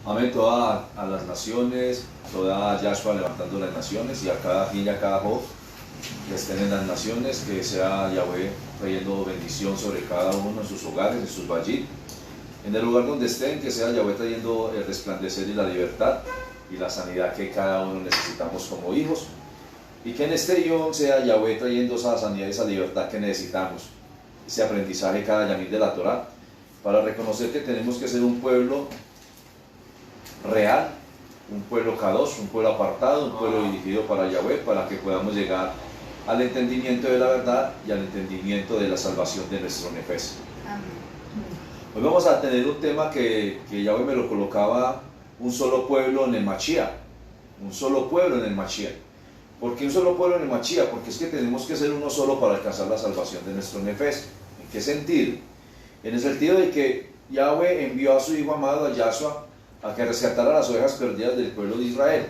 Amén, toda a las naciones, toda Yahshua levantando las naciones y a cada fin y a cada Job que estén en las naciones, que sea Yahweh trayendo bendición sobre cada uno en sus hogares, en sus vallit, en el lugar donde estén, que sea Yahweh trayendo el resplandecer y la libertad y la sanidad que cada uno necesitamos como hijos, y que en este Yom sea Yahweh trayendo esa sanidad y esa libertad que necesitamos, ese aprendizaje cada yamín de la Torah, para reconocer que tenemos que ser un pueblo real, un pueblo kadosh, un pueblo apartado, un pueblo dirigido para Yahweh, para que podamos llegar al entendimiento de la verdad y al entendimiento de la salvación de nuestro nefes. Hoy vamos a tener un tema que Yahweh me lo colocaba, un solo pueblo en el Mashiach, un solo pueblo en el Mashiach. ¿Por qué un solo pueblo en el Mashiach? Porque es que tenemos que ser uno solo para alcanzar la salvación de nuestro nefes. ¿En qué sentido? En el sentido de que Yahweh envió a su Hijo amado, a Yahshua, a que rescatara las ovejas perdidas del pueblo de Israel.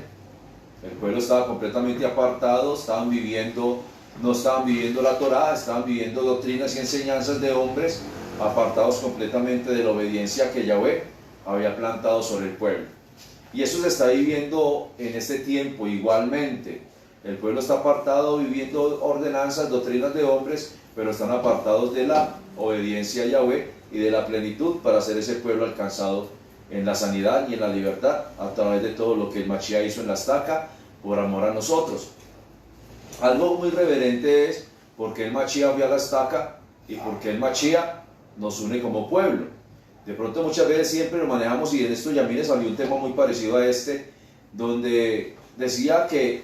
El pueblo estaba completamente apartado, no estaban viviendo la Torá, estaban viviendo doctrinas y enseñanzas de hombres, apartados completamente de la obediencia que Yahweh había plantado sobre el pueblo. Y eso se está viviendo en este tiempo igualmente. El pueblo está apartado, viviendo ordenanzas, doctrinas de hombres, pero están apartados de la obediencia a Yahweh y de la plenitud para ser ese pueblo alcanzado en la sanidad y en la libertad a través de todo lo que el Mashiach hizo en la estaca por amor a nosotros. Algo muy reverente es porque el Mashiach fue a la estaca y porque el Mashiach nos une como pueblo. De pronto muchas veces siempre lo manejamos, y en esto ya mire salió un tema muy parecido a este, donde decía que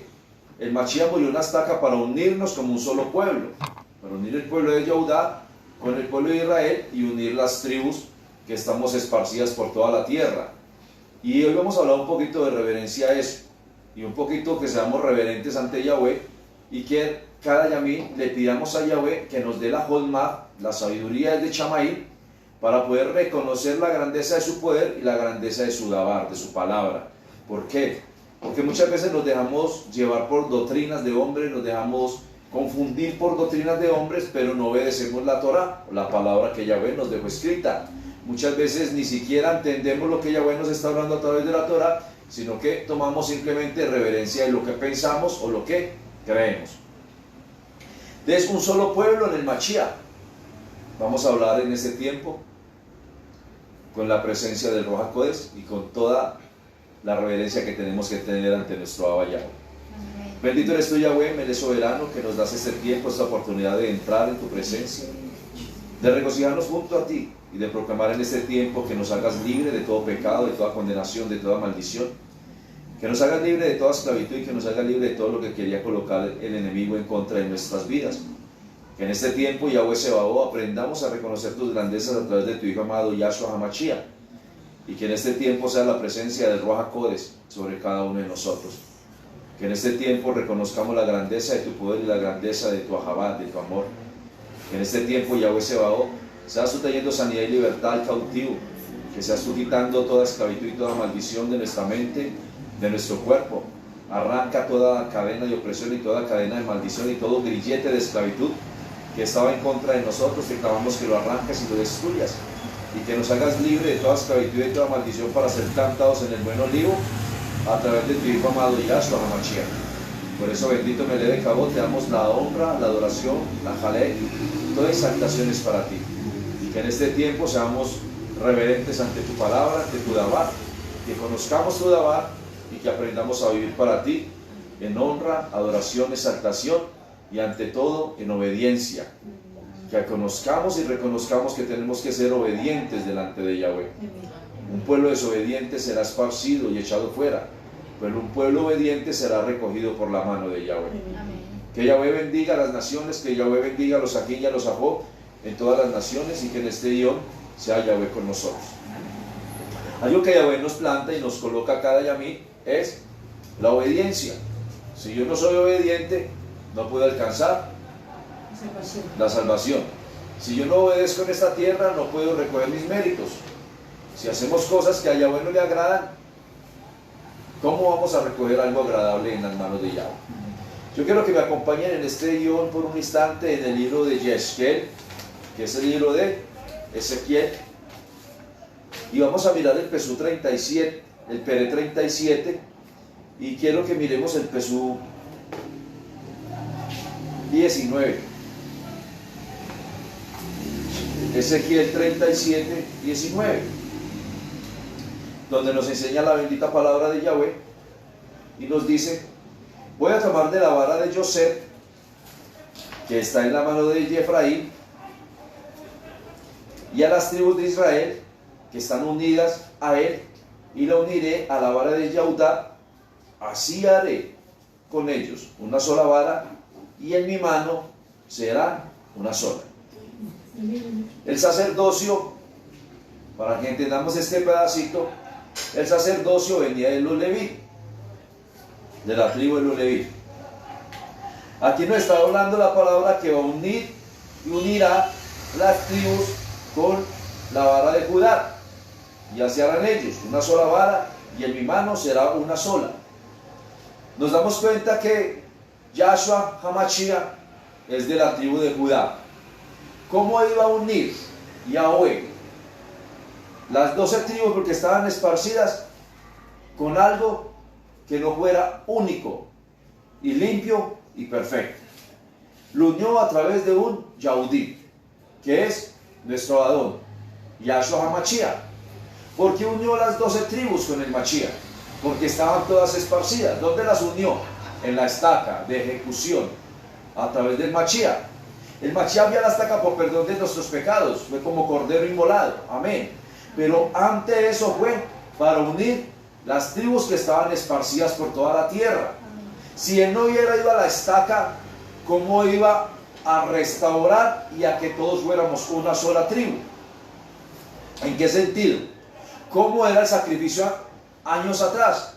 el Mashiach murió en la estaca para unirnos como un solo pueblo, para unir el pueblo de Yehudá con el pueblo de Israel y unir las tribus que estamos esparcidas por toda la tierra. Y hoy vamos a hablar un poquito de reverencia a eso, y un poquito que seamos reverentes ante Yahweh, y que cada yamín le pidamos a Yahweh que nos dé la Jolma, la sabiduría de Chamaí, para poder reconocer la grandeza de su poder y la grandeza de su dabar, de su palabra. ¿Por qué? Porque muchas veces nos dejamos llevar por doctrinas de hombres, nos dejamos confundir por doctrinas de hombres, pero no obedecemos la Torah, la palabra que Yahweh nos dejó escrita. Muchas veces ni siquiera entendemos lo que Yahweh nos está hablando a través de la Torah, sino que tomamos simplemente reverencia de lo que pensamos o lo que creemos. Es un solo pueblo en el Mashiach. Vamos a hablar en este tiempo con la presencia del Ruach HaKodesh y con toda la reverencia que tenemos que tener ante nuestro Abba Yahweh. Bendito eres tú, Yahweh, eres soberano, que nos das este tiempo, esta oportunidad de entrar en tu presencia, de regocijarnos junto a ti y de proclamar en este tiempo que nos hagas libre de todo pecado, de toda condenación, de toda maldición, que nos hagas libre de toda esclavitud y que nos hagas libre de todo lo que quería colocar el enemigo en contra de nuestras vidas. Que en este tiempo, Yahweh Sebaot, aprendamos a reconocer tus grandezas a través de tu Hijo amado Yahshua HaMashiach, y que en este tiempo sea la presencia del Ruach HaKodesh sobre cada uno de nosotros. Que en este tiempo reconozcamos la grandeza de tu poder y la grandeza de tu ahabá, de tu amor. Que en este tiempo, Yahweh Sebaot, seas tú trayendo sanidad y libertad al cautivo, que seas tú quitando toda esclavitud y toda maldición de nuestra mente, de nuestro cuerpo. Arranca toda cadena de opresión y toda cadena de maldición y todo grillete de esclavitud que estaba en contra de nosotros, que clamamos que lo arranques y lo destruyas, y que nos hagas libre de toda esclavitud y de toda maldición para ser plantados en el buen olivo a través de tu Hijo amado Yahshua HaMashiach. Por eso, bendito Melech Kabot, te damos la honra, la adoración, la jalé, toda exaltación es para ti. Y que en este tiempo seamos reverentes ante tu palabra, ante tu dabar, que conozcamos tu dabar y que aprendamos a vivir para ti en honra, adoración, exaltación y ante todo en obediencia. Que conozcamos y reconozcamos que tenemos que ser obedientes delante de Yahweh. Un pueblo desobediente será esparcido y echado fuera, pero un pueblo obediente será recogido por la mano de Yahweh. Que Yahweh bendiga a las naciones, que Yahweh bendiga a los Ajín y a los Ajob en todas las naciones, y que en este día sea Yahweh con nosotros. Algo que Yahweh nos planta y nos coloca cada yamí es la obediencia. Si yo no soy obediente, no puedo alcanzar la salvación. Si yo no obedezco en esta tierra, no puedo recoger mis méritos. Si hacemos cosas que a Yahweh no le agradan, ¿cómo vamos a recoger algo agradable en las manos de Yahweh? Yo quiero que me acompañen en este guión por un instante en el libro de Yesquel, que es el libro de Ezequiel, y vamos a mirar el Pesú 37, el Pere 37, y quiero que miremos el Pesú 19. Ezequiel 37, 19, donde nos enseña la bendita palabra de Yahweh y nos dice: voy a tomar de la vara de Yosef, que está en la mano de Efraín, y a las tribus de Israel, que están unidas a él, y la uniré a la vara de Yahudá. Así haré con ellos una sola vara, y en mi mano será una sola. El sacerdocio, para que entendamos este pedacito, el sacerdocio venía de los Leví, de la tribu de los Leví. Aquí nos está hablando la palabra que va a unir y unirá las tribus con la vara de Judá, y así harán ellos una sola vara, y en mi mano será una sola. Nos damos cuenta que Yahshua HaMashiach es de la tribu de Judá. ¿Cómo iba a unir Yahweh las 12 tribus, porque estaban esparcidas, con algo que no fuera único y limpio y perfecto? Lo unió a través de un Yahudí, que es nuestro Adón, Yahshua HaMashiach. ¿Por qué unió las 12 tribus con el Mashiach? Porque estaban todas esparcidas. ¿Dónde las unió? En la estaca de ejecución, a través del Mashiach. El Mashiach vio la estaca por perdón de nuestros pecados, fue como cordero inmolado, amén. Pero antes de eso fue para unir las tribus que estaban esparcidas por toda la tierra. Si él no hubiera ido a la estaca, ¿cómo iba a restaurar y a que todos fuéramos una sola tribu? ¿En qué sentido? ¿Cómo era el sacrificio años atrás?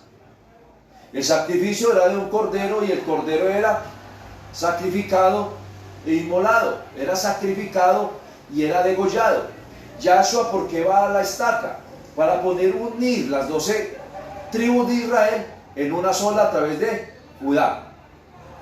El sacrificio era de un cordero, y el cordero era sacrificado e inmolado, era sacrificado y era degollado. Yahshua, ¿por qué va a la estaca? Para poder unir las 12 tribus de Israel en una sola a través de Judá.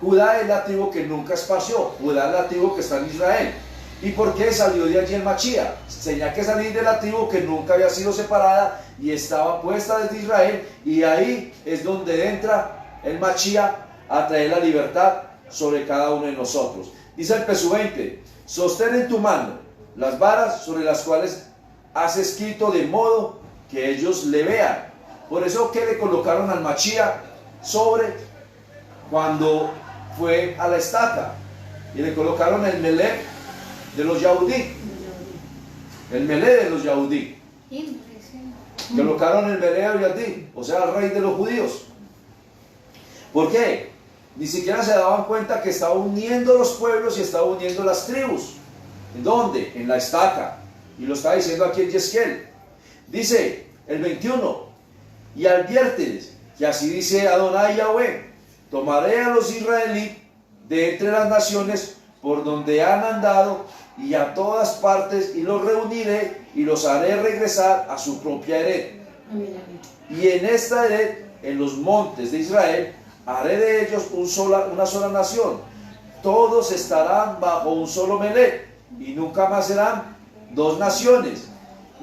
Judá es la tribu que nunca esparció, Judá es la tribu que está en Israel. ¿Y por qué salió de allí el Mashiach? Tenía que salir de la tribu que nunca había sido separada y estaba puesta desde Israel, y ahí es donde entra el Mashiach a traer la libertad sobre cada uno de nosotros. Dice el Pesú 20: sostén en tu mano las varas sobre las cuales has escrito, de modo que ellos le vean. Por eso que le colocaron al Mashiach sobre cuando fue a la estaca, y le colocaron el melech de los Yahudí, el melech de los Yahudí. Colocaron el melech de Yahudí, o sea, el rey de los judíos. ¿Por qué? Ni siquiera se daban cuenta que estaba uniendo los pueblos y estaba uniendo las tribus. ¿En dónde? En la estaca. Y lo está diciendo aquí en Yesquel. Dice el 21: y adviérteles que así dice Adonai Yahweh: tomaré a los israelitas de entre las naciones por donde han andado, y a todas partes, y los reuniré y los haré regresar a su propia Eret. Y en esta Eret, en los montes de Israel, haré de ellos una sola nación. Todos estarán bajo un solo melech, y nunca más serán dos naciones,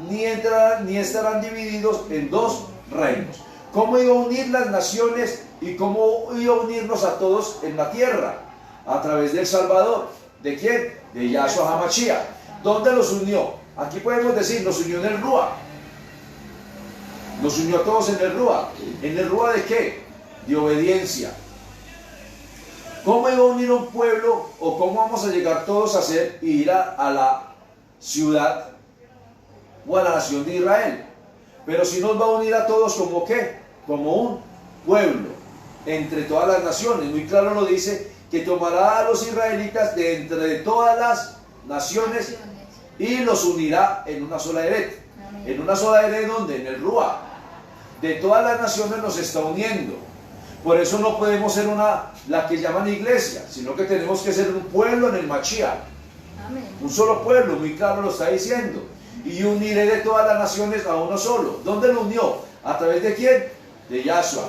ni estarán divididos en dos reinos. ¿Cómo iba a unir las naciones y cómo iba a unirnos a todos en la tierra? A través del Salvador. ¿De quién? De Yahshua HaMashiach. ¿Dónde los unió? Aquí podemos decir, nos unió en el Ruach. Nos unió a todos en el Ruach. ¿En el Ruach de qué? De obediencia. ¿Cómo iba a unir un pueblo, o cómo vamos a llegar todos a ir a la ciudad o a la nación de Israel? Pero si nos va a unir a todos, ¿como qué? Como un pueblo entre todas las naciones. Muy claro lo dice, que tomará a los israelitas de entre todas las naciones y los unirá en una sola Eret. En una sola Eret, ¿dónde? En el Ruach. De todas las naciones nos está uniendo. Por eso no podemos ser la que llaman iglesia, sino que tenemos que ser un pueblo en el Mashiach. Un solo pueblo, muy claro lo está diciendo. Y uniré de todas las naciones a uno solo. ¿Dónde lo unió? ¿A través de quién? De Yahshua.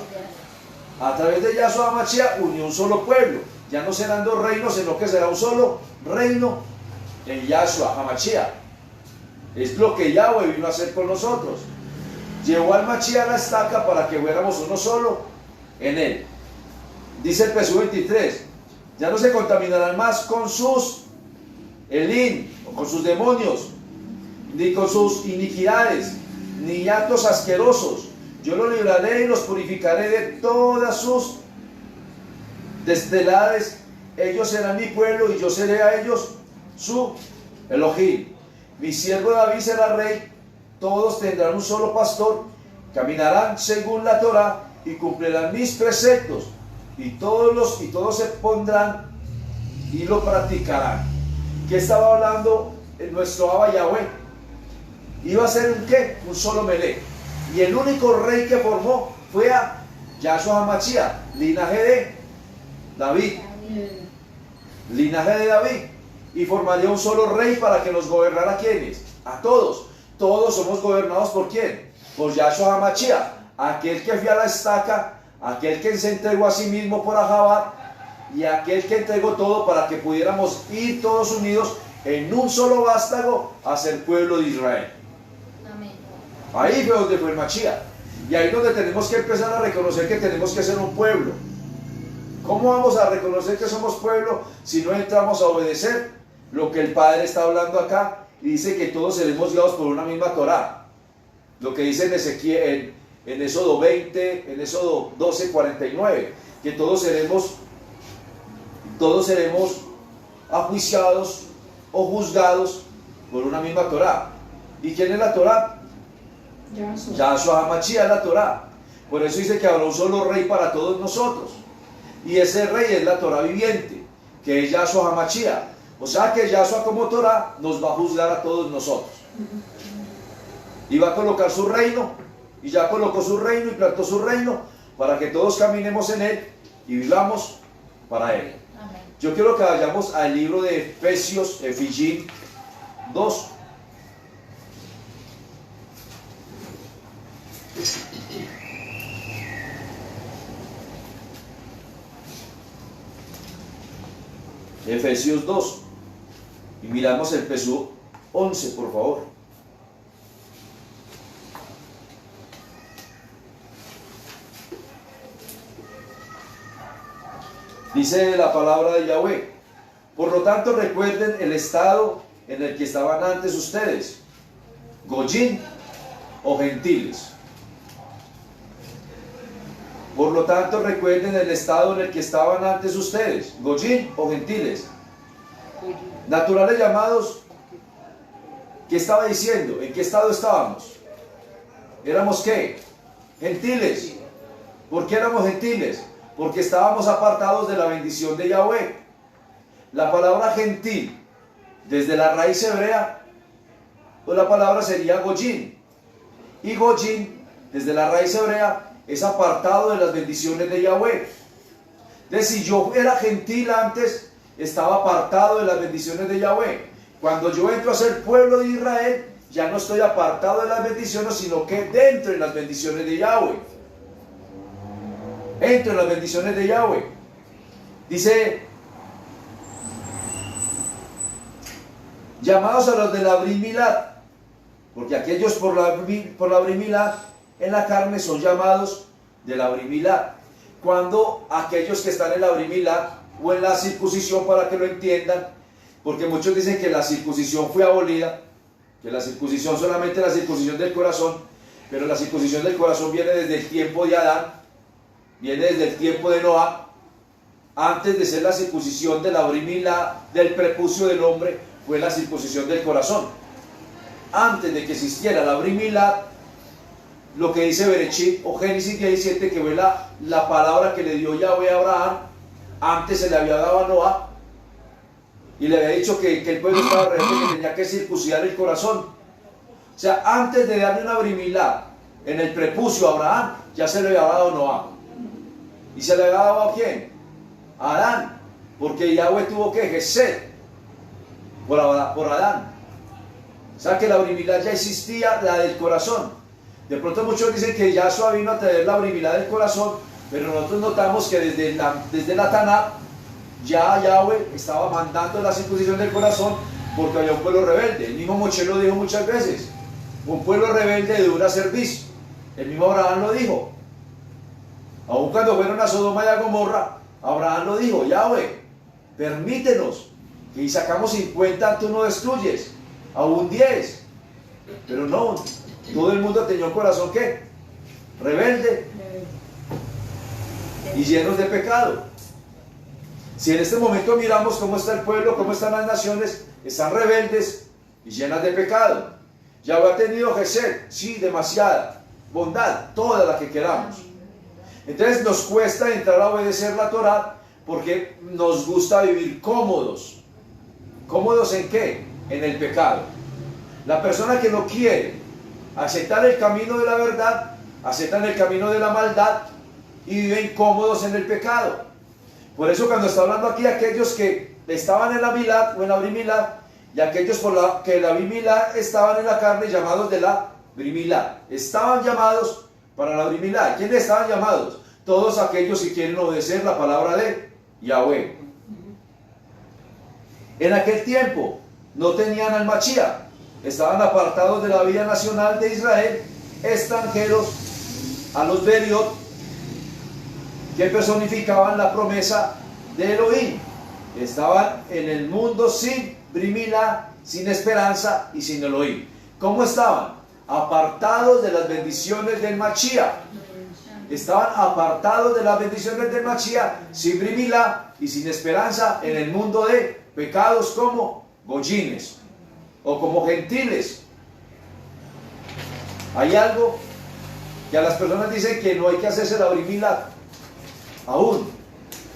A través de Yahshua HaMashiach unió un solo pueblo. Ya no serán dos reinos, sino que será un solo reino en Yahshua HaMashiach. Es lo que Yahweh vino a hacer con nosotros. llevó al Mashiach a la estaca para que fuéramos uno solo en él. Dice el verso 23, ya no se contaminarán más con sus Elín, o con sus demonios, ni con sus iniquidades, ni actos asquerosos. Yo los libraré y los purificaré de todas sus deslealtades. Ellos serán mi pueblo y yo seré a ellos su Elohim. Mi siervo David será rey. Todos tendrán un solo pastor, caminarán según la Torá y cumplirán mis preceptos. Y todos se pondrán y lo practicarán. ¿Qué estaba hablando nuestro Abba Yahweh? Iba a ser un ¿qué? Un solo Melech. Y el único rey que formó fue a Yahshua HaMashiach, linaje de David. Linaje de David. Y formaría un solo rey para que nos gobernara. ¿A quiénes? A todos. Todos somos gobernados ¿por quién? Por Yahshua HaMashiach, aquel que fue a la estaca, aquel que se entregó a sí mismo por Ahabat, y aquel que entregó todo para que pudiéramos ir todos unidos en un solo vástago a ser pueblo de Israel. Amén. Ahí fue donde fue el Mashiach. Y ahí es donde tenemos que empezar a reconocer que tenemos que ser un pueblo. ¿Cómo vamos a reconocer que somos pueblo si no entramos a obedecer lo que el Padre está hablando acá? Y dice que todos seremos guiados por una misma Torá. Lo que dice en Ezequiel, en Éxodo 20, en Éxodo 12, 49, que todos seremos ajuiciados o juzgados por una misma Torá. ¿Y quién es la Torá? Yahshua HaMashiach es la Torá. Por eso dice que habrá un solo rey para todos nosotros. Y ese rey es la Torá viviente, que es Yahshua HaMashiach. O sea que Yahshua como Torá nos va a juzgar a todos nosotros. Y va a colocar su reino, y ya colocó su reino y plantó su reino, para que todos caminemos en él y vivamos para él. Amén. Yo quiero que vayamos al libro de Efesios, Efigim 2. Efesios 2. Y miramos el verso 11, por favor. Dice la palabra de Yahweh: por lo tanto recuerden el estado en el que estaban antes ustedes, Goyim o gentiles. Por lo tanto recuerden el estado en el que estaban antes ustedes, Goyim o gentiles. Naturales llamados, ¿qué estaba diciendo? ¿En qué estado estábamos? ¿Éramos qué? Gentiles. ¿Por qué éramos gentiles? Porque estábamos apartados de la bendición de Yahweh. La palabra gentil, desde la raíz hebrea, pues la palabra sería Goyim. Y Goyim, desde la raíz hebrea, es apartado de las bendiciones de Yahweh. Entonces, si yo era gentil antes, estaba apartado de las bendiciones de Yahweh. Cuando yo entro a ser pueblo de Israel, ya no estoy apartado de las bendiciones, sino que dentro de las bendiciones de Yahweh. Entro en las bendiciones de Yahweh. Dice: llamados a los de la Brit Milá, porque aquellos por la Brit Milá en la carne son llamados de la Brit Milá. Cuando aquellos que están en la Brit Milá o en la circuncisión, para que lo entiendan, porque muchos dicen que la circuncisión fue abolida, que la circuncisión solamente es la circuncisión del corazón, pero la circuncisión del corazón viene desde el tiempo de Adán, viene desde el tiempo de Noah. Antes de ser la circuncisión de la Brit Milá, del prepucio del hombre, fue la circuncisión del corazón. Antes de que existiera la Brit Milá, lo que dice Bereshit o Génesis 17, que fue la palabra que le dio Yahweh a Abraham, antes se le había dado a Noah, y le había dicho que el pueblo estaba rebelde, que tenía que circuncidar el corazón. O sea, antes de darle una Brit Milá en el prepucio a Abraham, ya se le había dado a Noah. ¿Y se le había dado a quién? A Adán, porque Yahweh tuvo que ejercer por Adán. O sea que la Brit Milá ya existía, la del corazón. De pronto muchos dicen que Yahshua vino a traer la Brit Milá del corazón, pero nosotros notamos que desde la Tanakh ya Yahweh estaba mandando la circuncisión del corazón, porque había un pueblo rebelde. El mismo Moshe lo dijo muchas veces: un pueblo rebelde de dura servicio. El mismo Abraham lo dijo. Aun cuando fueron a Sodoma y a Gomorra, Abraham lo dijo: Yahweh, permítenos, que si sacamos 50 tú no destruyes, aún 10. Pero no, todo el mundo tenía un corazón ¿qué? Rebelde y llenos de pecado. Si en este momento miramos cómo está el pueblo, cómo están las naciones, están rebeldes y llenas de pecado. Yahweh ha tenido gesed, sí, demasiada bondad, toda la que queramos. Entonces nos cuesta entrar a obedecer la Torá porque nos gusta vivir cómodos. ¿Cómodos en qué? En el pecado. La persona que no quiere aceptar el camino de la verdad, aceptan el camino de la maldad y viven cómodos en el pecado. Por eso cuando está hablando aquí aquellos que estaban en la Milá o en la Brimilá, y aquellos por la que la Brimilá estaban en la carne, llamados de la Brimilá, estaban llamados para la Brimilá. ¿Quiénes estaban llamados? Todos aquellos que quieren obedecer la palabra de Yahweh. En aquel tiempo no tenían al Mashiach, estaban apartados de la vida nacional de Israel, extranjeros a los Beriot, que personificaban la promesa de Elohim. Estaban en el mundo sin Brimilá, sin esperanza y sin Elohim. ¿Cómo estaban? Apartados de las bendiciones del Mashiach. Estaban apartados de las bendiciones del Mashiach, sin Brimilá y sin esperanza, en el mundo de pecados como goyines o como gentiles. Hay algo que a las personas dicen que no hay que hacerse la Brimilá. Aún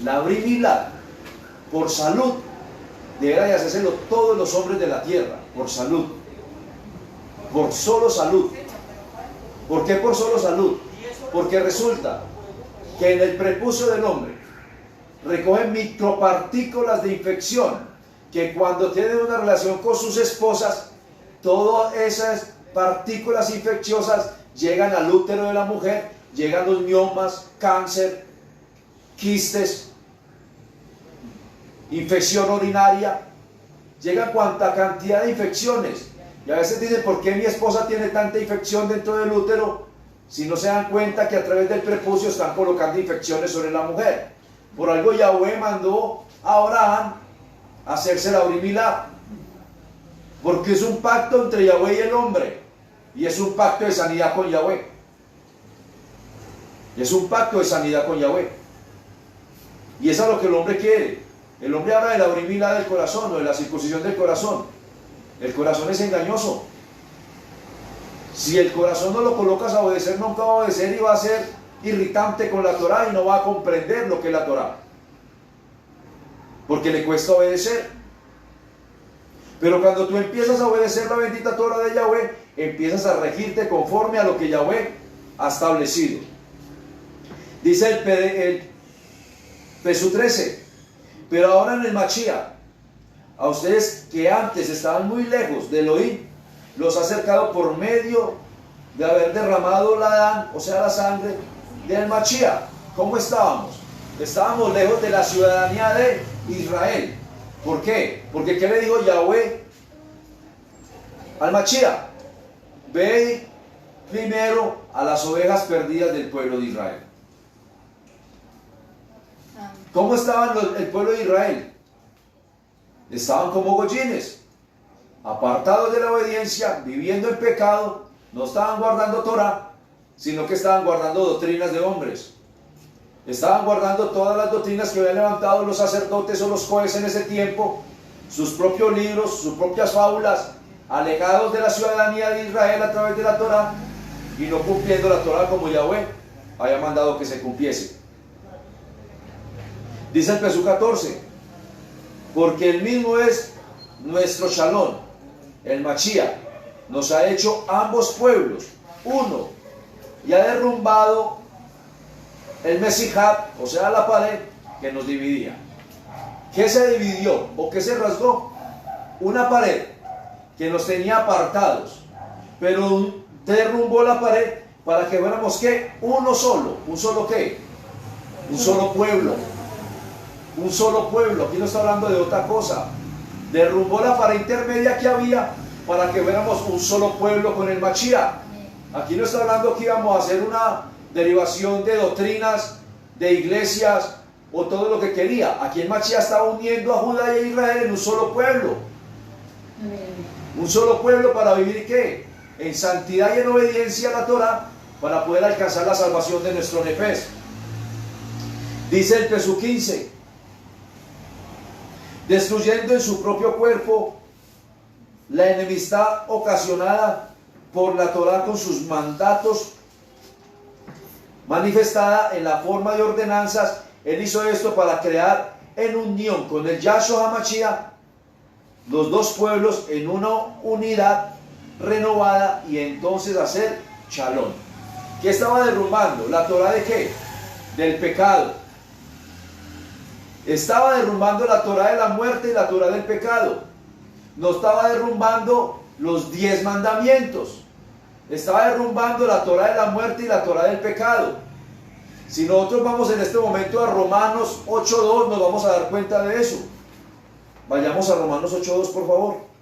la Brimilá, por salud, deberá de hacérselo todos los hombres de la tierra, por salud, por solo salud. ¿Por qué por solo salud? Porque resulta que en el prepucio del hombre recogen micropartículas de infección, que cuando tienen una relación con sus esposas, todas esas partículas infecciosas llegan al útero de la mujer, llegan los miomas, cáncer, quistes, infección urinaria, llega cuanta cantidad de infecciones. Y a veces dicen: ¿por qué mi esposa tiene tanta infección dentro del útero? Si no se dan cuenta que a través del prepucio están colocando infecciones sobre la mujer. Por algo Yahweh mandó a Abraham a hacerse la Brimilá, porque es un pacto entre Yahweh y el hombre, y es un pacto de sanidad con Yahweh. Es un pacto de sanidad con Yahweh. Y eso es lo que el hombre quiere. El hombre habla de la Brimilá del corazón o de la circuncisión del corazón. El corazón es engañoso. Si el corazón no lo colocas a obedecer, nunca va a obedecer y va a ser irritante con la Torá y no va a comprender lo que es la Torá, porque le cuesta obedecer. Pero cuando tú empiezas a obedecer la bendita Torá de Yahweh, empiezas a regirte conforme a lo que Yahweh ha establecido. Dice el Pesú 13: pero ahora en el Mashiach, a ustedes que antes estaban muy lejos de Elohim, los ha acercado por medio de haber derramado la Dan, o sea, la sangre del Mashiach. ¿Cómo estábamos? Estábamos lejos de la ciudadanía de Israel. ¿Por qué? Porque ¿qué le dijo Yahweh al Mashiach? Ve primero a las ovejas perdidas del pueblo de Israel. ¿Cómo estaban el pueblo de Israel? Estaban como goyines, apartados de la obediencia, viviendo en pecado. No estaban guardando Torah, sino que estaban guardando doctrinas de hombres. Estaban guardando todas las doctrinas que habían levantado los sacerdotes o los cohes en ese tiempo, sus propios libros, sus propias fábulas, alejados de la ciudadanía de Israel a través de la Torah, y no cumpliendo la Torah como Yahweh había mandado que se cumpliese. Dice el Pesú 14: porque el mismo es nuestro Shalom, el Mashiach, nos ha hecho ambos pueblos uno, y ha derrumbado el Mesijat, o sea, la pared que nos dividía. ¿Qué se dividió o qué se rasgó? Una pared que nos tenía apartados, pero derrumbó la pared para que fuéramos ¿qué? Uno solo. ¿Un solo qué? Un solo pueblo. Un solo pueblo. Aquí no está hablando de otra cosa. Derrumbó la pared intermedia que había para que fuéramos un solo pueblo con el Mashiach. Aquí no está hablando que íbamos a hacer una derivación de doctrinas, de iglesias o todo lo que quería. Aquí el Mashiach estaba uniendo a Judá y a Israel en un solo pueblo. Un solo pueblo para vivir ¿qué? En santidad y en obediencia a la Torah, para poder alcanzar la salvación de nuestro nefes. Dice el Pesú 15, destruyendo en su propio cuerpo la enemistad ocasionada por la Torah con sus mandatos, manifestada en la forma de ordenanzas. Él hizo esto para crear en unión con el Yahshua HaMashiach los dos pueblos en una unidad renovada y entonces hacer Shalom. ¿Qué estaba derrumbando? ¿La Torah de qué? Del pecado. Estaba derrumbando la Torah de la muerte y la Torah del pecado. No estaba derrumbando los 10 mandamientos. Estaba derrumbando la Torah de la muerte y la Torah del pecado. Si nosotros vamos en este momento a Romanos 8.2, nos vamos a dar cuenta de eso. Vayamos a Romanos 8.2, por favor.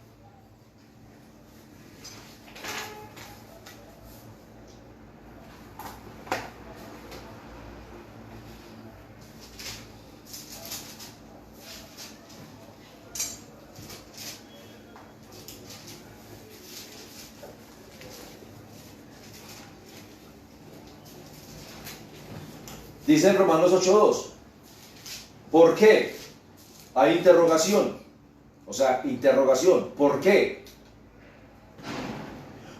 Dice en Romanos 8.2, ¿por qué? Hay interrogación, o sea, interrogación, ¿por qué?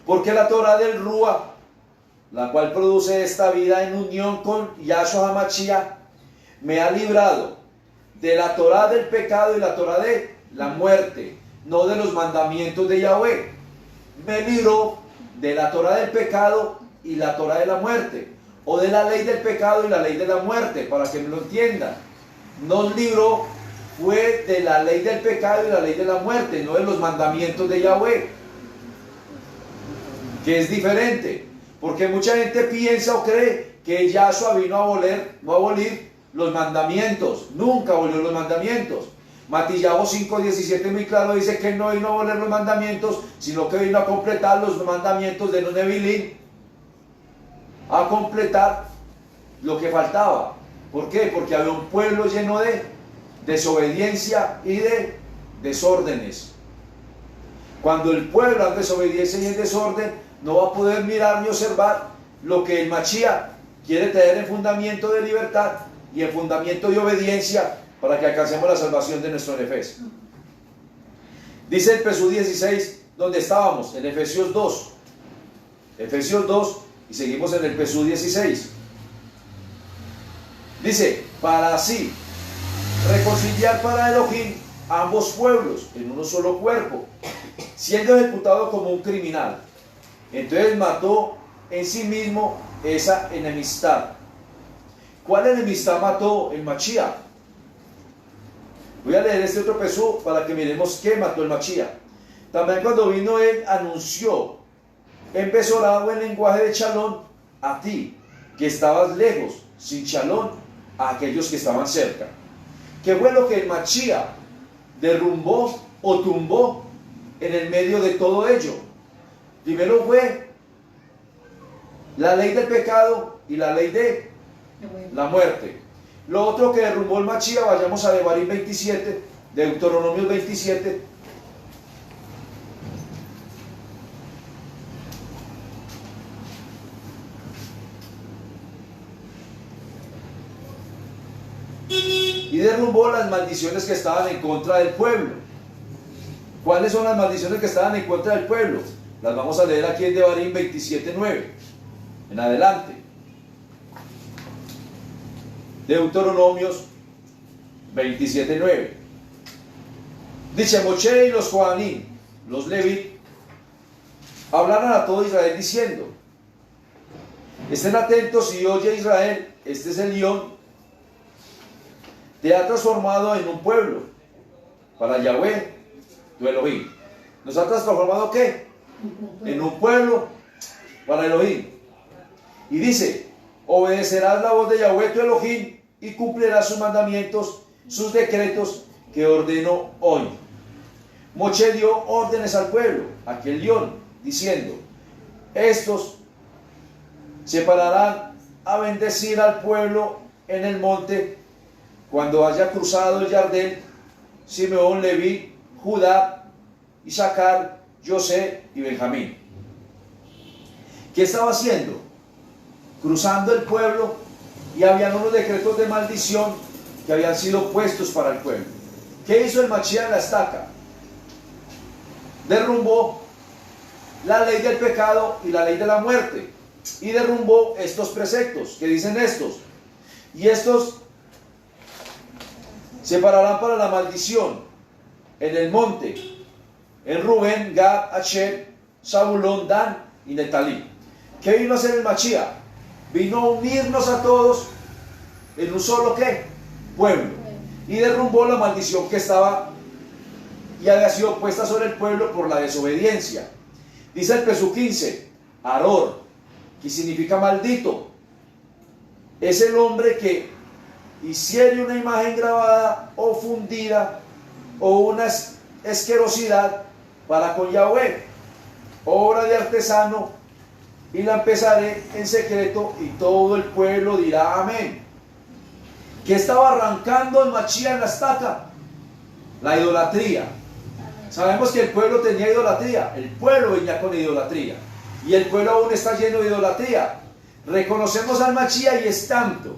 Porque la Torah del Rúa, la cual produce esta vida en unión con Yahshua HaMashiach, me ha librado de la Torah del pecado y la Torah de la muerte, no de los mandamientos de Yahweh. Me libró de la Torah del pecado y la Torah de la muerte, o de la ley del pecado y la ley de la muerte, para que me lo entiendan. Nos libró fue de la ley del pecado y la ley de la muerte, no de los mandamientos de Yahweh, que es diferente, porque mucha gente piensa o cree que Yahshua vino a abolir los mandamientos. Nunca abolió los mandamientos. Matillahu 5.17 muy claro dice que él no vino a abolir los mandamientos, sino que vino a completar los mandamientos de los Nevilín, a completar lo que faltaba. ¿Por qué? Porque había un pueblo lleno de desobediencia y de desórdenes. Cuando el pueblo anda en desobediencia y en desorden, no va a poder mirar ni observar lo que el Mashiach quiere traer en fundamento de libertad y en fundamento de obediencia para que alcancemos la salvación de nuestro nefes. Dice el Pesú 16, donde estábamos, en Efesios 2. Efesios 2, y seguimos en el Pesú 16. Dice, para así reconciliar para Elohim ambos pueblos en uno solo cuerpo, siendo ejecutado como un criminal. Entonces mató en sí mismo esa enemistad. ¿Cuál enemistad mató el Mashiach? Voy a leer este otro Pesú para que miremos qué mató el Mashiach. También cuando vino él anunció en Besorá o en lenguaje de Shalom a ti que estabas lejos, sin Shalom a aquellos que estaban cerca. ¿Qué fue lo que el Mashiach derrumbó o tumbó en el medio de todo ello? Primero fue la ley del pecado y la ley de la muerte. Lo otro que derrumbó el Mashiach, vayamos a Devarim 27, Deuteronomio 27. Y derrumbó las maldiciones que estaban en contra del pueblo. ¿Cuáles son las maldiciones que estaban en contra del pueblo? Las vamos a leer aquí en Devarim 27.9 en adelante. Deuteronomios 27.9. Dice: Moshe y los Joanín, los Levit, hablaron a todo Israel diciendo: estén atentos y oye Israel, este es el león, te ha transformado en un pueblo para Yahweh, tu Elohim. ¿Nos ha transformado qué? En un pueblo para Elohim. Y dice: obedecerás la voz de Yahweh tu Elohim y cumplirás sus mandamientos, sus decretos que ordeno hoy. Moshe dio órdenes al pueblo, aquel león, diciendo: estos se pararán a bendecir al pueblo en el monte cuando haya cruzado el Jardín, Simeón, Leví, Judá, Isaacar, José y Benjamín. ¿Qué estaba haciendo? Cruzando el pueblo, y habían unos decretos de maldición que habían sido puestos para el pueblo. ¿Qué hizo el Mashiach en la estaca? Derrumbó la ley del pecado y la ley de la muerte, y derrumbó estos preceptos que dicen estos, y estos se pararán para la maldición en el monte, en Rubén, Gad, Asher, Zabulón, Dan y Netalí. ¿Qué vino a hacer el Mashiach? Vino a unirnos a todos en un solo ¿qué? Pueblo, y derrumbó la maldición que estaba y había sido puesta sobre el pueblo por la desobediencia. Dice el Pesú 15, Aror, que significa maldito, es el hombre que hiciere una imagen grabada o fundida o una asquerosidad para con Yahweh, obra de artesano, y la empezaré en secreto, y todo el pueblo dirá amén. ¿Qué estaba arrancando el Mashiach en la estaca? La idolatría. Sabemos que el pueblo tenía idolatría, el pueblo venía con idolatría, y el pueblo aún está lleno de idolatría. Reconocemos al Mashiach, y es tanto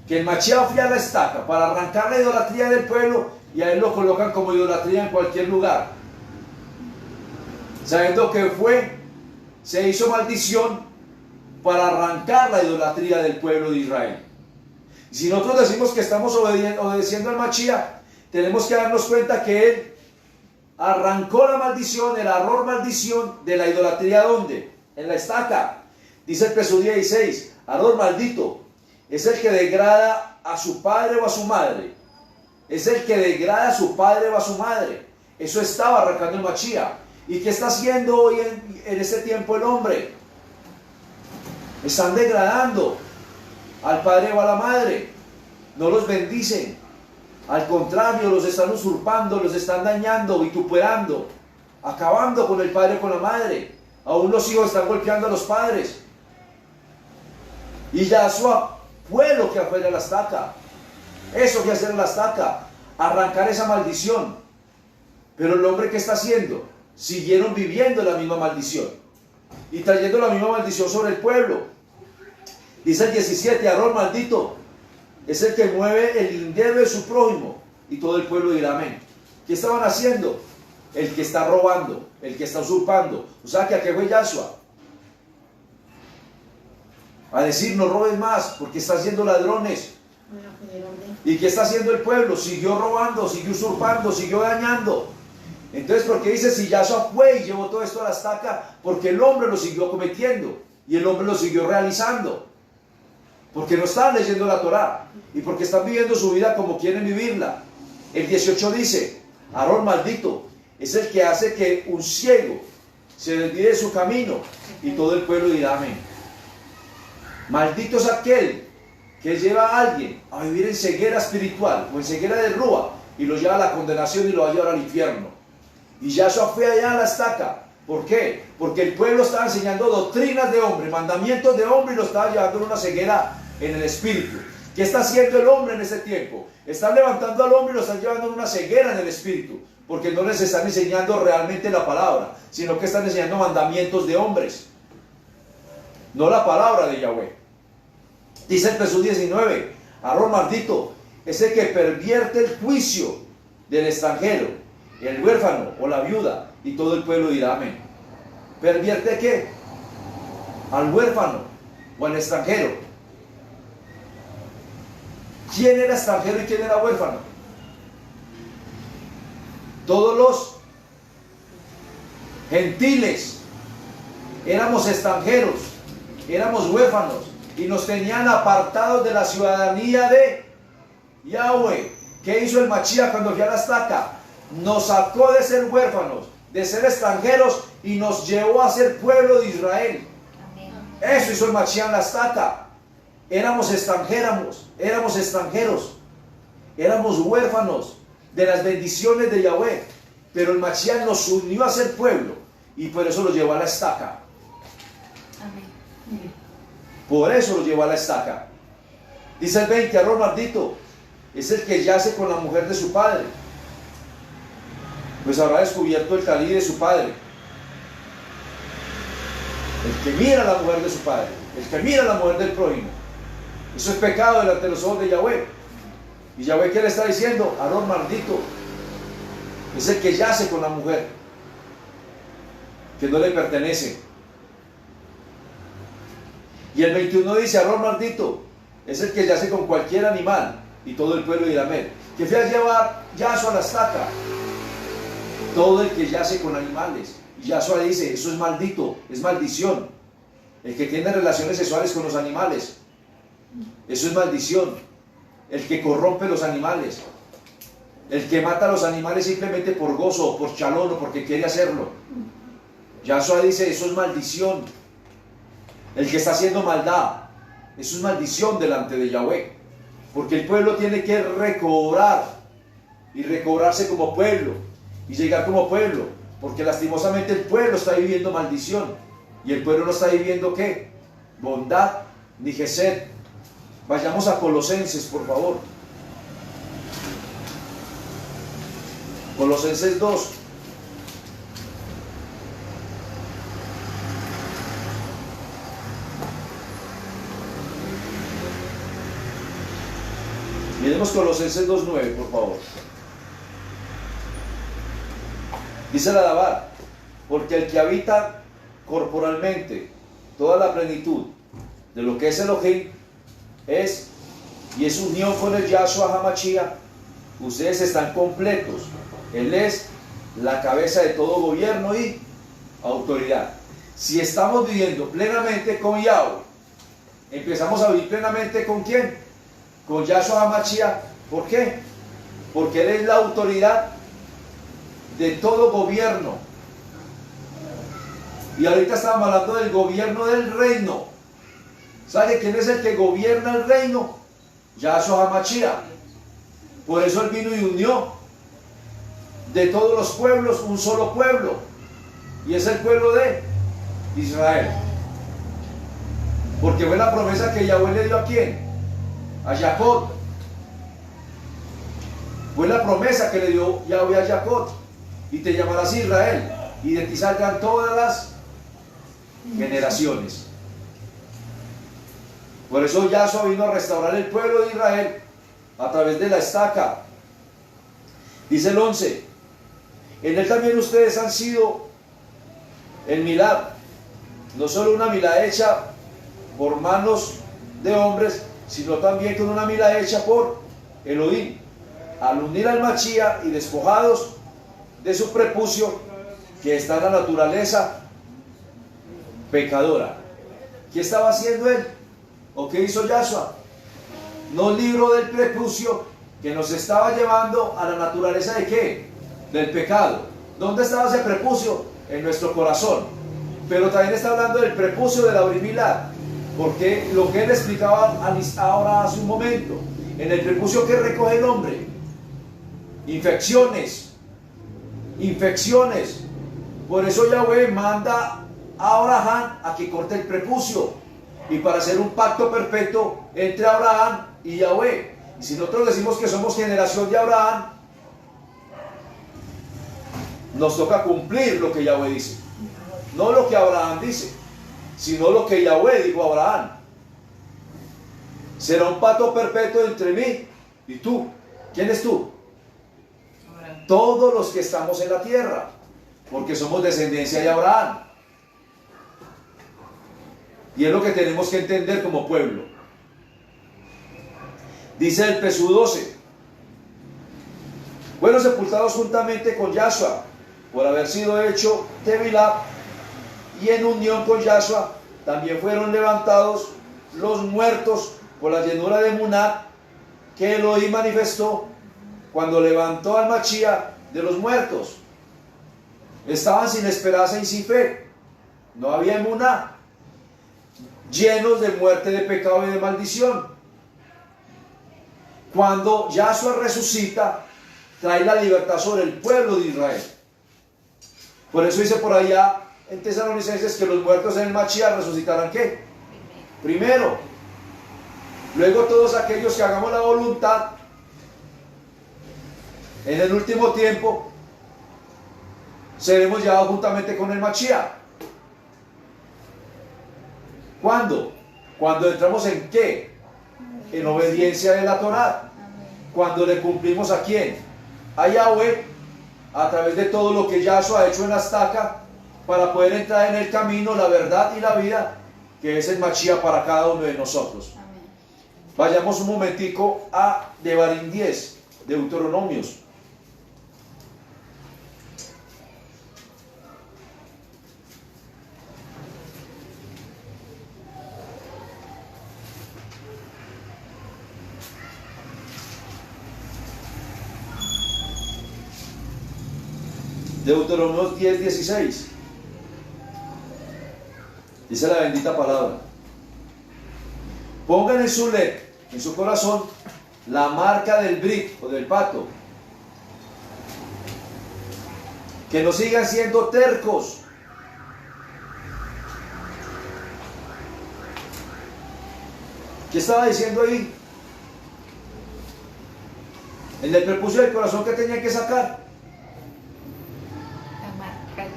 que el Mashiach fue a la estaca para arrancar la idolatría del pueblo, y a él lo colocan como idolatría en cualquier lugar, sabiendo que se hizo maldición para arrancar la idolatría del pueblo de Israel. Y si nosotros decimos que estamos obedeciendo al Mashiach, tenemos que darnos cuenta que él arrancó la maldición, el error maldición de la idolatría. ¿Dónde? En la estaca. Dice el Pesú 16, error maldito es el que degrada a su padre o a su madre. Es el que degrada a su padre o a su madre. Eso estaba arrancando el Mashiach. ¿Y qué está haciendo hoy en este tiempo el hombre? Están degradando al padre o a la madre. No los bendicen. Al contrario, los están usurpando, los están dañando, vituperando, acabando con el padre o con la madre. Aún los hijos están golpeando a los padres. Y Yahshua fue lo que fue a la estaca. Eso que hacer en la estaca, arrancar esa maldición. Pero el hombre, ¿qué está haciendo? Siguieron viviendo la misma maldición y trayendo la misma maldición sobre el pueblo. Dice el 17, Aarón maldito es el que mueve el lindero de su prójimo, y todo el pueblo dirá amén. ¿Qué estaban haciendo? El que está robando, el que está usurpando. O sea que aquí fue Yahshua a decir: no robes más, porque están siendo ladrones. ¿Y qué está haciendo el pueblo? Siguió robando, siguió usurpando, siguió dañando. Entonces, ¿por qué dice si Yahshua fue y llevó todo esto a la estaca? Porque el hombre lo siguió cometiendo y el hombre lo siguió realizando. Porque no están leyendo la Torá y porque están viviendo su vida como quieren vivirla. El 18 dice: Aarón maldito es el que hace que un ciego se desvíe de su camino, y todo el pueblo dirá amén. Maldito es aquel que lleva a alguien a vivir en ceguera espiritual o en ceguera de rúa y lo lleva a la condenación y lo va a llevar al infierno. Y Yahshua fue allá a la estaca. ¿Por qué? Porque el pueblo estaba enseñando doctrinas de hombre, mandamientos de hombre, y lo estaba llevando en una ceguera en el espíritu. ¿Qué está haciendo el hombre en ese tiempo? Están levantando al hombre y lo están llevando en una ceguera en el espíritu, porque no les están enseñando realmente la palabra, sino que están enseñando mandamientos de hombres, no la palabra de Yahweh. Dice el Pesú 19, Aarón maldito es el que pervierte el juicio del extranjero, el huérfano o la viuda, y todo el pueblo dirá amén. ¿Pervierte qué? Al huérfano o al extranjero. ¿Quién era extranjero y quién era huérfano? Todos los gentiles éramos extranjeros, éramos huérfanos, y nos tenían apartados de la ciudadanía de Yahweh. ¿Qué hizo el Mashiach cuando fue a la estaca? Nos sacó de ser huérfanos, de ser extranjeros, y nos llevó a ser pueblo de Israel. Eso hizo el Mashiach en la estaca. Éramos extranjeros, éramos huérfanos de las bendiciones de Yahweh, pero el Mashiach nos unió a ser pueblo, y por eso lo llevó a la estaca. Amén. Por eso lo llevó a la estaca. Dice el 20, Aarón maldito es el que yace con la mujer de su padre, pues habrá descubierto el talí de su padre. El que mira a la mujer de su padre, el que mira a la mujer del prójimo, eso es pecado delante de los ojos de Yahweh. Y Yahweh, ¿qué le está diciendo? Aarón maldito es el que yace con la mujer que no le pertenece. Y el 21 dice, Aarón maldito es el que yace con cualquier animal. Y todo el pueblo dirá amén. Que fue a llevar Yahshua a la estaca. Todo el que yace con animales. Y Yahshua dice, eso es maldito, es maldición. El que tiene relaciones sexuales con los animales, eso es maldición. El que corrompe los animales, el que mata a los animales simplemente por gozo, o por chalón, o porque quiere hacerlo. Yahshua dice, eso es maldición. El que está haciendo maldad, eso es maldición delante de Yahweh. Porque el pueblo tiene que recobrar y recobrarse como pueblo y llegar como pueblo. Porque lastimosamente el pueblo está viviendo maldición. Y el pueblo no está viviendo ¿qué? Bondad ni gesed. Vayamos a Colosenses, por favor. Colosenses 2. Miremos Colosenses 2:9, por favor. Dice la Dabar, porque el que habita corporalmente toda la plenitud de lo que es Elohim es unión con el Yahshua HaMashiach. Ustedes están completos. Él es la cabeza de todo gobierno y autoridad. Si estamos viviendo plenamente con Yahweh, empezamos a vivir plenamente ¿con quién? Con Yahshua HaMashiach. ¿Por qué? Porque Él es la autoridad de todo gobierno. Y ahorita estábamos hablando del gobierno del reino. ¿Sabe quién es el que gobierna el reino? Yahshua HaMashiach. Por eso Él vino y unió de todos los pueblos un solo pueblo. Y es el pueblo de Israel. Porque fue la promesa que Yahweh le dio ¿a quién? A Jacob. Fue la promesa que le dio Yahweh a Jacob. Y te llamarás Israel. Y de ti salgan todas las generaciones. Por eso Yahshua vino a restaurar el pueblo de Israel a través de la estaca. Dice el 11. En él también ustedes han sido el milad. No solo una milad hecha por manos de hombres, sino también con una milad hecha por Elohim. Al unir al Mashiach y despojados de su prepucio, que está en la naturaleza pecadora. ¿Qué estaba haciendo él? ¿O qué hizo Yahshua? No libró del prepucio que nos estaba llevando a la naturaleza de ¿qué? Del pecado. ¿Dónde estaba ese prepucio? En nuestro corazón. Pero también está hablando del prepucio de la Brit-Milá, porque lo que él explicaba ahora hace un momento, en el prepucio que recoge el hombre, infecciones. Por eso Yahweh manda a Abraham a que corte el prepucio, y para hacer un pacto perfecto entre Abraham y Yahweh. Y si nosotros decimos que somos generación de Abraham, nos toca cumplir lo que Yahweh dice. No lo que Abraham dice, sino lo que Yahweh dijo a Abraham. Será un pacto perpetuo entre mí y tú. ¿Quién es tú? Todos los que estamos en la tierra, porque somos descendencia de Abraham. Y es lo que tenemos que entender como pueblo. Dice el Pesú 12. Fueron sepultados juntamente con Yahshua, por haber sido hecho Tevilá, y en unión con Yahshua también fueron levantados los muertos por la llenura de Muná que Elohim manifestó cuando levantó al Mashiach de los muertos. Estaban sin esperanza y sin fe. No había Muná. Llenos de muerte, de pecado y de maldición. Cuando Yahshua resucita, trae la libertad sobre el pueblo de Israel. Por eso dice por allá en Tesalonicenses que los muertos en el Mashiach resucitarán ¿qué? primero. Luego todos aquellos que hagamos la voluntad en el último tiempo seremos llevados juntamente con el Mashiach. ¿Cuándo? Cuando entramos en ¿qué? En obediencia de la Torá. Cuando le cumplimos ¿a quién? A Yahweh, a través de todo lo que Yahshua ha hecho en la estaca, para poder entrar en el camino, la verdad y la vida, que es el Mashiach para cada uno de nosotros. Vayamos un momentico a Devarim 10, Deuteronomios. Deuteronomios 10, 16. Dice la bendita palabra: pongan en su ley, en su corazón, la marca del brit o del pacto, que no sigan siendo tercos. ¿Qué estaba diciendo ahí? En el prepucio del corazón, que tenían que sacar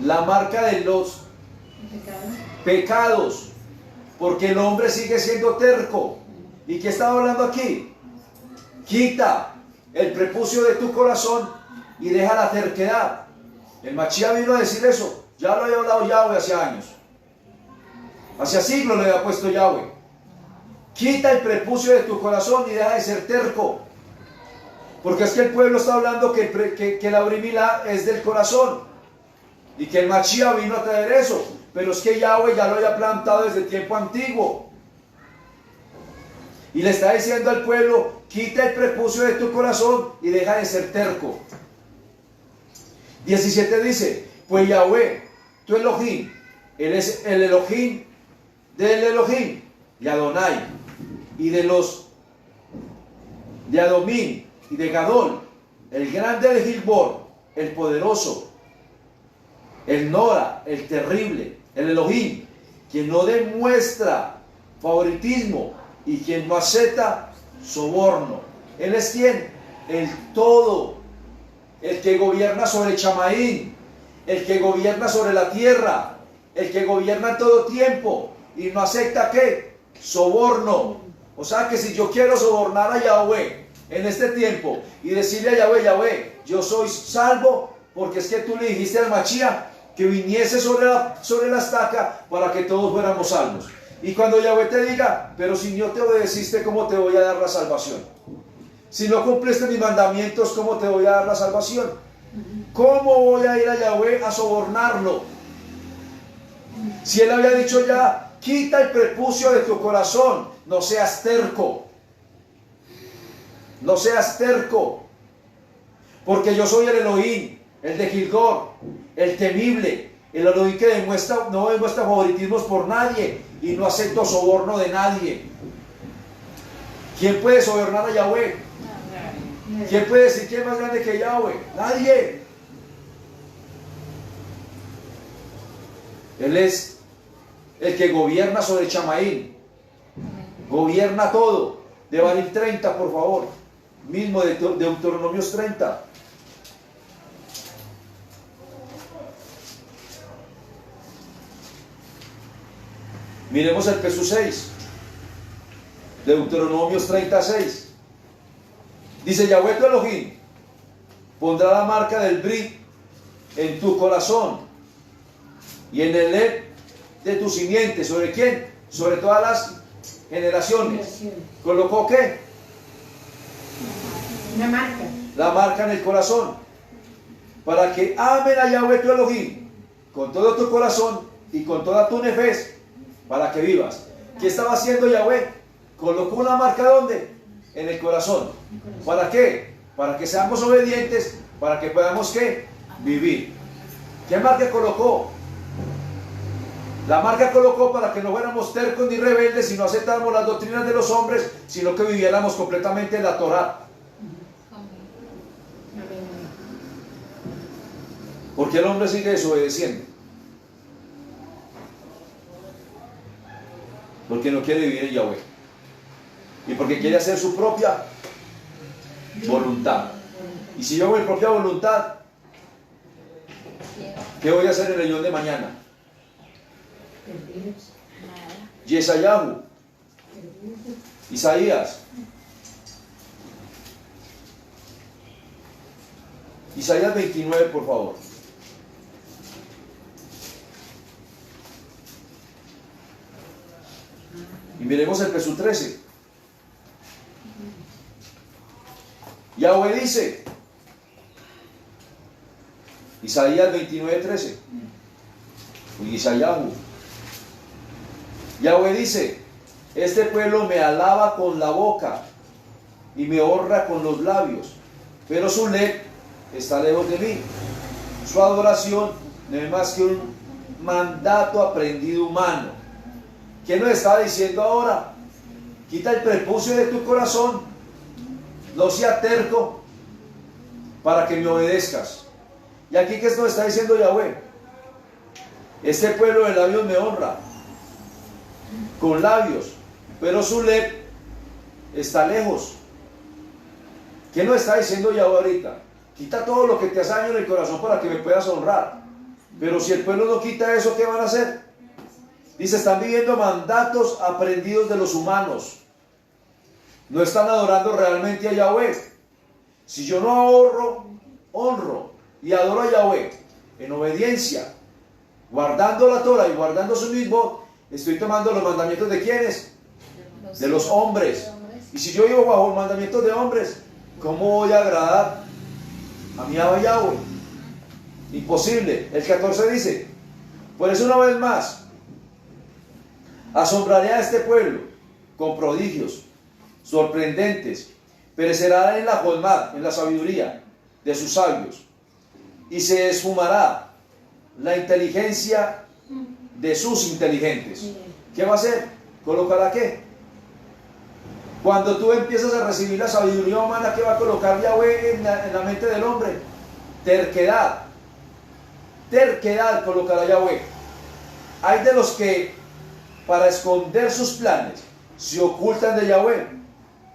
la marca de los pecados, porque el hombre sigue siendo terco. ¿Y qué estaba hablando aquí? Quita el prepucio de tu corazón y deja la terquedad. El Mashiach vino a decir eso. Ya lo había hablado Yahweh hace años, hace siglos le había puesto Yahweh. Quita el prepucio de tu corazón y deja de ser terco, porque es que el pueblo está hablando que la brimila es del corazón y que el Mashiach vino a traer eso, pero es que Yahweh ya lo había plantado desde tiempo antiguo. Y le está diciendo al pueblo: quita el prepucio de tu corazón y deja de ser terco. 17 dice: pues Yahweh, tu Elohim, él es el Elohim del Elohim, y Adonai, y de los de Adomín y de Gadol, el grande de Gilbor, el poderoso, el Nora, el terrible, el Elohim, quien no demuestra favoritismo y quien no acepta soborno. Él es quien, el todo, el que gobierna sobre Chamaín, el que gobierna sobre la tierra, el que gobierna en todo tiempo y no acepta ¿qué? Soborno. O sea que si yo quiero sobornar a Yahweh en este tiempo y decirle a Yahweh: Yahweh, yo soy salvo porque es que tú le dijiste al Mashiach que viniese sobre la estaca para que todos fuéramos salvos. Y cuando Yahweh te diga: pero si no te obedeciste, ¿cómo te voy a dar la salvación? Si no cumpliste mis mandamientos, ¿cómo te voy a dar la salvación? ¿Cómo voy a ir a Yahweh a sobornarlo? Si él había dicho ya: quita el prepucio de tu corazón, no seas terco. No seas terco, porque yo soy el Elohim, el de Gilgor, el temible, el Elohim que no demuestra favoritismos por nadie y no acepto soborno de nadie. ¿Quién puede sobornar a Yahweh? ¿Quién puede decir quién es más grande que Yahweh? Nadie. Él es el que gobierna sobre Chamaín, gobierna todo. Devarim 30, por favor, mismo de Deuteronomios 30. Miremos el Pesú 6, Deuteronomios 36. Dice: Yahweh tu Elohim pondrá la marca del Brit en tu corazón y en el led de tu simiente. ¿Sobre quién? Sobre todas las generaciones. ¿Colocó qué? Una marca. La marca en el corazón, para que amen a Yahweh tu Elohim con todo tu corazón y con toda tu nefes, para que vivas. ¿Qué estaba haciendo Yahweh? Colocó una marca ¿dónde? En el corazón. ¿Para qué? Para que seamos obedientes, para que podamos ¿qué? Vivir. ¿Qué marca colocó? La marca colocó para que no fuéramos tercos ni rebeldes y no aceptáramos las doctrinas de los hombres, sino que viviéramos completamente en la Torá. ¿Por qué el hombre sigue desobedeciendo? Porque no quiere vivir en Yahweh. Y porque quiere hacer su propia voluntad. Y si yo hago mi propia voluntad, ¿qué voy a hacer en el ayuno de mañana? Yesayahu, Isaías. Isaías 29, por favor. Y miremos el verso 13. Yahweh dice, Isaías 29, 13. Isayahu. Yahweh dice, este pueblo me alaba con la boca y me honra con los labios, pero su ley está lejos de mí. Su adoración no es más que un mandato aprendido humano. ¿Qué nos está diciendo ahora? Quita el prepucio de tu corazón, no sea terco, para que me obedezcas. Y aquí, ¿qué nos está diciendo Yahweh? Este pueblo de labios me honra, con labios, pero su ley está lejos. ¿Qué nos está diciendo Yahweh ahorita? Quita todo lo que te hace daño en el corazón para que me puedas honrar. Pero si el pueblo no quita eso, ¿qué van a hacer? Dice, están viviendo mandatos aprendidos de los humanos. No están adorando realmente a Yahweh. Si yo no honro y adoro a Yahweh en obediencia, guardando la Torah y guardando su mismo, estoy tomando los mandamientos ¿de quiénes? De los hombres. Y si yo vivo bajo los mandamientos de hombres, ¿cómo voy a agradar a mi Abba Yahweh? Imposible. El 14 dice, por eso una vez más, asombraré a este pueblo con prodigios sorprendentes, perecerá en la jolmad, en la sabiduría de sus sabios, y se esfumará la inteligencia de sus inteligentes. ¿Qué va a hacer? ¿Colocará qué? Cuando tú empiezas a recibir la sabiduría humana, ¿qué va a colocar Yahweh en la mente del hombre? Terquedad. Terquedad colocará Yahweh. Hay de los que, para esconder sus planes, se ocultan de Yahweh.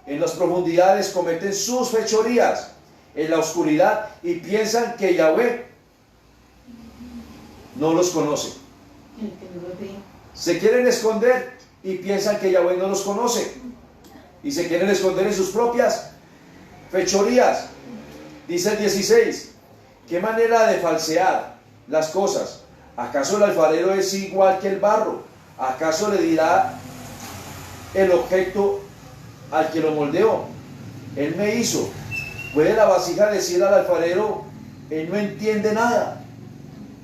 En las profundidades cometen sus fechorías en la oscuridad y piensan que Yahweh no los conoce. Se quieren esconder y piensan que Yahweh no los conoce. Y se quieren esconder en sus propias fechorías. Dice el 16, ¿qué manera de falsear las cosas? ¿Acaso el alfarero es igual que el barro? ¿Acaso le dirá el objeto al que lo moldeó? Él me hizo. ¿Puede la vasija decir al alfarero, él no entiende nada?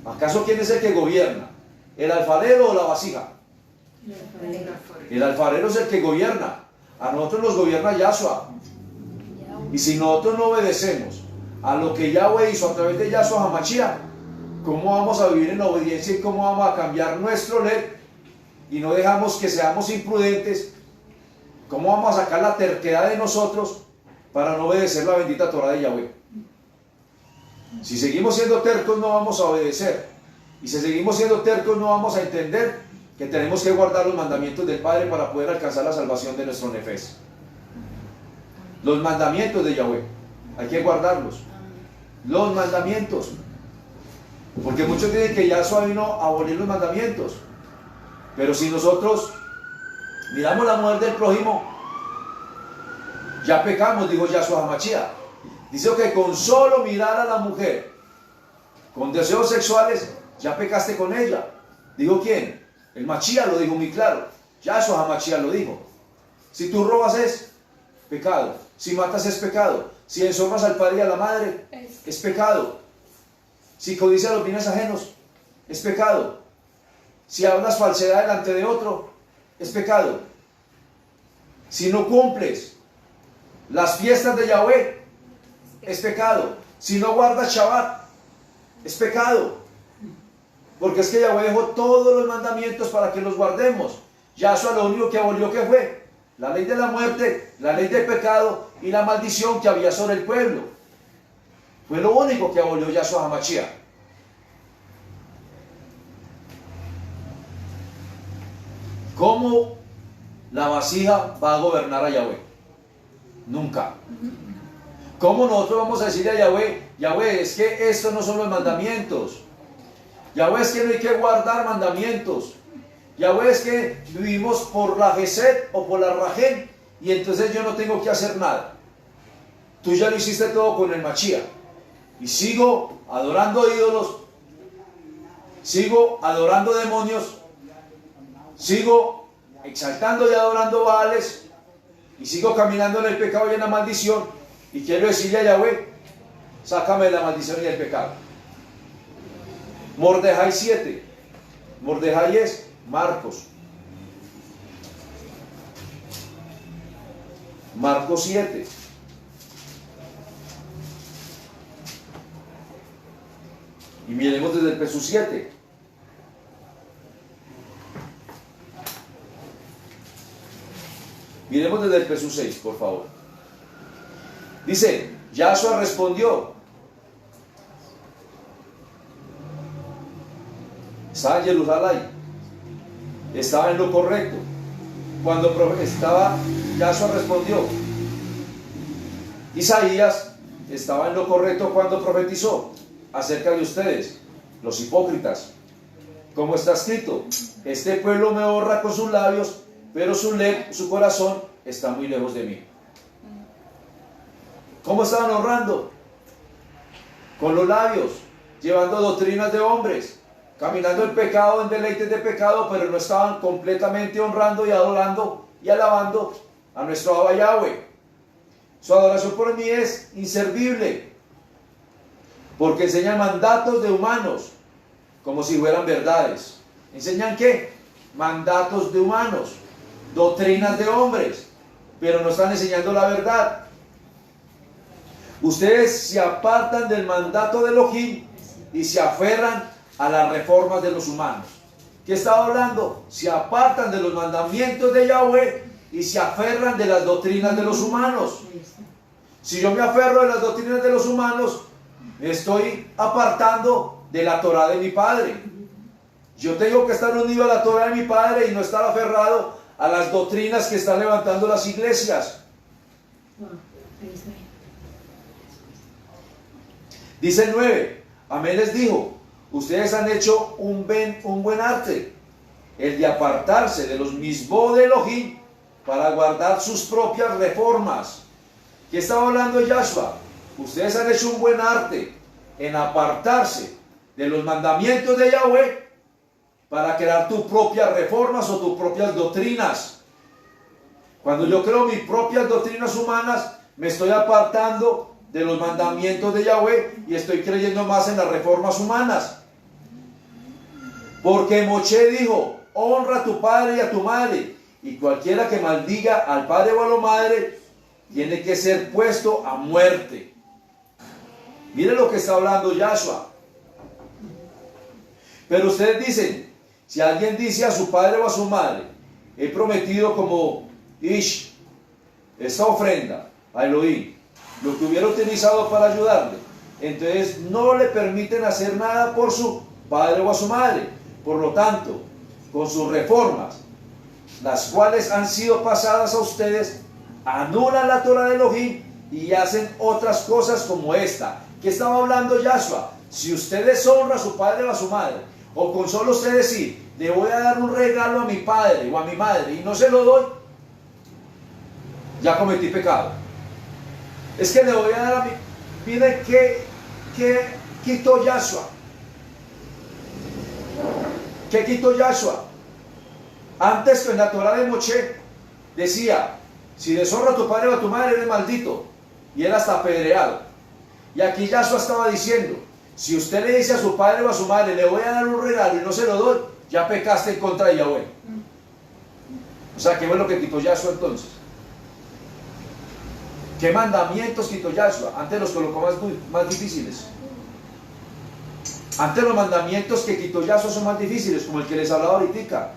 ¿Acaso quién es el que gobierna? ¿El alfarero o la vasija? El alfarero es el que gobierna. A nosotros nos gobierna Yahshua. Y si nosotros no obedecemos a lo que Yahweh hizo a través de Yahshua HaMashiach, ¿cómo vamos a vivir en obediencia y cómo vamos a cambiar nuestro ley? Y no dejamos que seamos imprudentes. ¿Cómo vamos a sacar la terquedad de nosotros para no obedecer la bendita Torah de Yahweh? Si seguimos siendo tercos, no vamos a obedecer. Y si seguimos siendo tercos, no vamos a entender que tenemos que guardar los mandamientos del Padre para poder alcanzar la salvación de nuestro nefes. Los mandamientos de Yahweh, hay que guardarlos. Los mandamientos. Porque muchos dicen que Yahshua vino a abolir los mandamientos. Pero si nosotros miramos la mujer del prójimo, ya pecamos, dijo Yahshua HaMashiach. Dice que con solo mirar a la mujer con deseos sexuales, ya pecaste con ella. ¿Dijo quién? El Mashiach lo dijo muy claro. Yahshua HaMashiach lo dijo. Si tú robas es pecado. Si matas es pecado. Si deshonras al padre y a la madre es pecado. Si codicias los bienes ajenos es pecado. Si hablas falsedad delante de otro es pecado. Si no cumples las fiestas de Yahweh es pecado. Si no guardas Shabbat es pecado. Porque es que Yahweh dejó todos los mandamientos para que los guardemos. Yahshua lo único que abolió, ¿qué fue? La ley de la muerte, la ley del pecado y la maldición que había sobre el pueblo. Fue lo único que abolió Yahshua HaMashiach. ¿Cómo la vasija va a gobernar a Yahweh. Nunca. ¿Cómo nosotros vamos a decirle a Yahweh, Yahweh, es que estos no son los mandamientos? Yahweh, es que no hay que guardar mandamientos. Yahweh, es que vivimos por la Gesed o por la Rajen y entonces yo no tengo que hacer nada. Tú ya lo hiciste todo con el Mashiach. Y sigo adorando ídolos, sigo adorando demonios, sigo exaltando y adorando Baales, y sigo caminando en el pecado y en la maldición, y quiero decirle a Yahweh, sácame de la maldición y del pecado. Mordejai 7. Mordejai es Marcos. Marcos 7. Y miremos desde el verso 7. Miremos desde el verso 6, por favor. Dice, Yahshua respondió. Estaba en Jerusalén. Estaba en lo correcto. Cuando Yahshua respondió. Isaías estaba en lo correcto cuando profetizó acerca de ustedes, los hipócritas. Como está escrito, este pueblo me honra con sus labios, pero su corazón está muy lejos de mí. ¿Cómo estaban honrando? Con los labios, llevando doctrinas de hombres, caminando en pecado, en deleites de pecado, pero no estaban completamente honrando y adorando y alabando a nuestro Abba Yahweh. Su adoración por mí es inservible, porque enseñan mandatos de humanos, como si fueran verdades. ¿Enseñan qué? Mandatos de humanos, doctrinas de hombres, pero no están enseñando la verdad. Ustedes se apartan del mandato de Elohim y se aferran a las reformas de los humanos. ¿Qué estaba hablando? Se apartan de los mandamientos de Yahweh y se aferran de las doctrinas de los humanos. Si yo me aferro de las doctrinas de los humanos, me estoy apartando de la Torah de mi Padre. Yo tengo que estar unido a la Torah de mi Padre y no estar aferrado a las doctrinas que están levantando las iglesias. Dice el 9, Amén les dijo, ustedes han hecho un buen arte, el de apartarse de los misbod de Elohim para guardar sus propias reformas. ¿Qué estaba hablando Yahshua? Ustedes han hecho un buen arte en apartarse de los mandamientos de Yahweh para crear tus propias reformas o tus propias doctrinas. Cuando yo creo mis propias doctrinas humanas, me estoy apartando de los mandamientos de Yahweh y estoy creyendo más en las reformas humanas. Porque Moshe dijo, honra a tu padre y a tu madre, y cualquiera que maldiga al padre o a la madre tiene que ser puesto a muerte. Miren lo que está hablando Yahshua. Pero ustedes dicen, si alguien dice a su padre o a su madre, he prometido como Ish, esta ofrenda a Elohim, lo que hubiera utilizado para ayudarle, entonces no le permiten hacer nada por su padre o a su madre. Por lo tanto, con sus reformas, las cuales han sido pasadas a ustedes, anulan la Torah de Elohim y hacen otras cosas como esta. ¿Qué estaba hablando Yahshua? Si usted deshonra a su padre o a su madre, o con solo usted decir, le voy a dar un regalo a mi padre o a mi madre y no se lo doy, ya cometí pecado. Es que le voy a dar a mi... Miren ¿qué quitó Yahshua? ¿Qué quitó Yahshua? Antes en la Torah de Moshe decía, si deshonra a tu padre o a tu madre eres maldito, y era hasta apedreado. Y aquí Yahshua estaba diciendo, si usted le dice a su padre o a su madre, le voy a dar un regalo y no se lo doy, ya pecaste en contra de Yahweh. O sea, ¿qué fue lo que quitó Yahshua entonces? ¿Qué mandamientos quitó Yahshua? Antes los colocó más difíciles. Antes los mandamientos que quitó Yahshua son más difíciles, como el que les hablaba ahorita.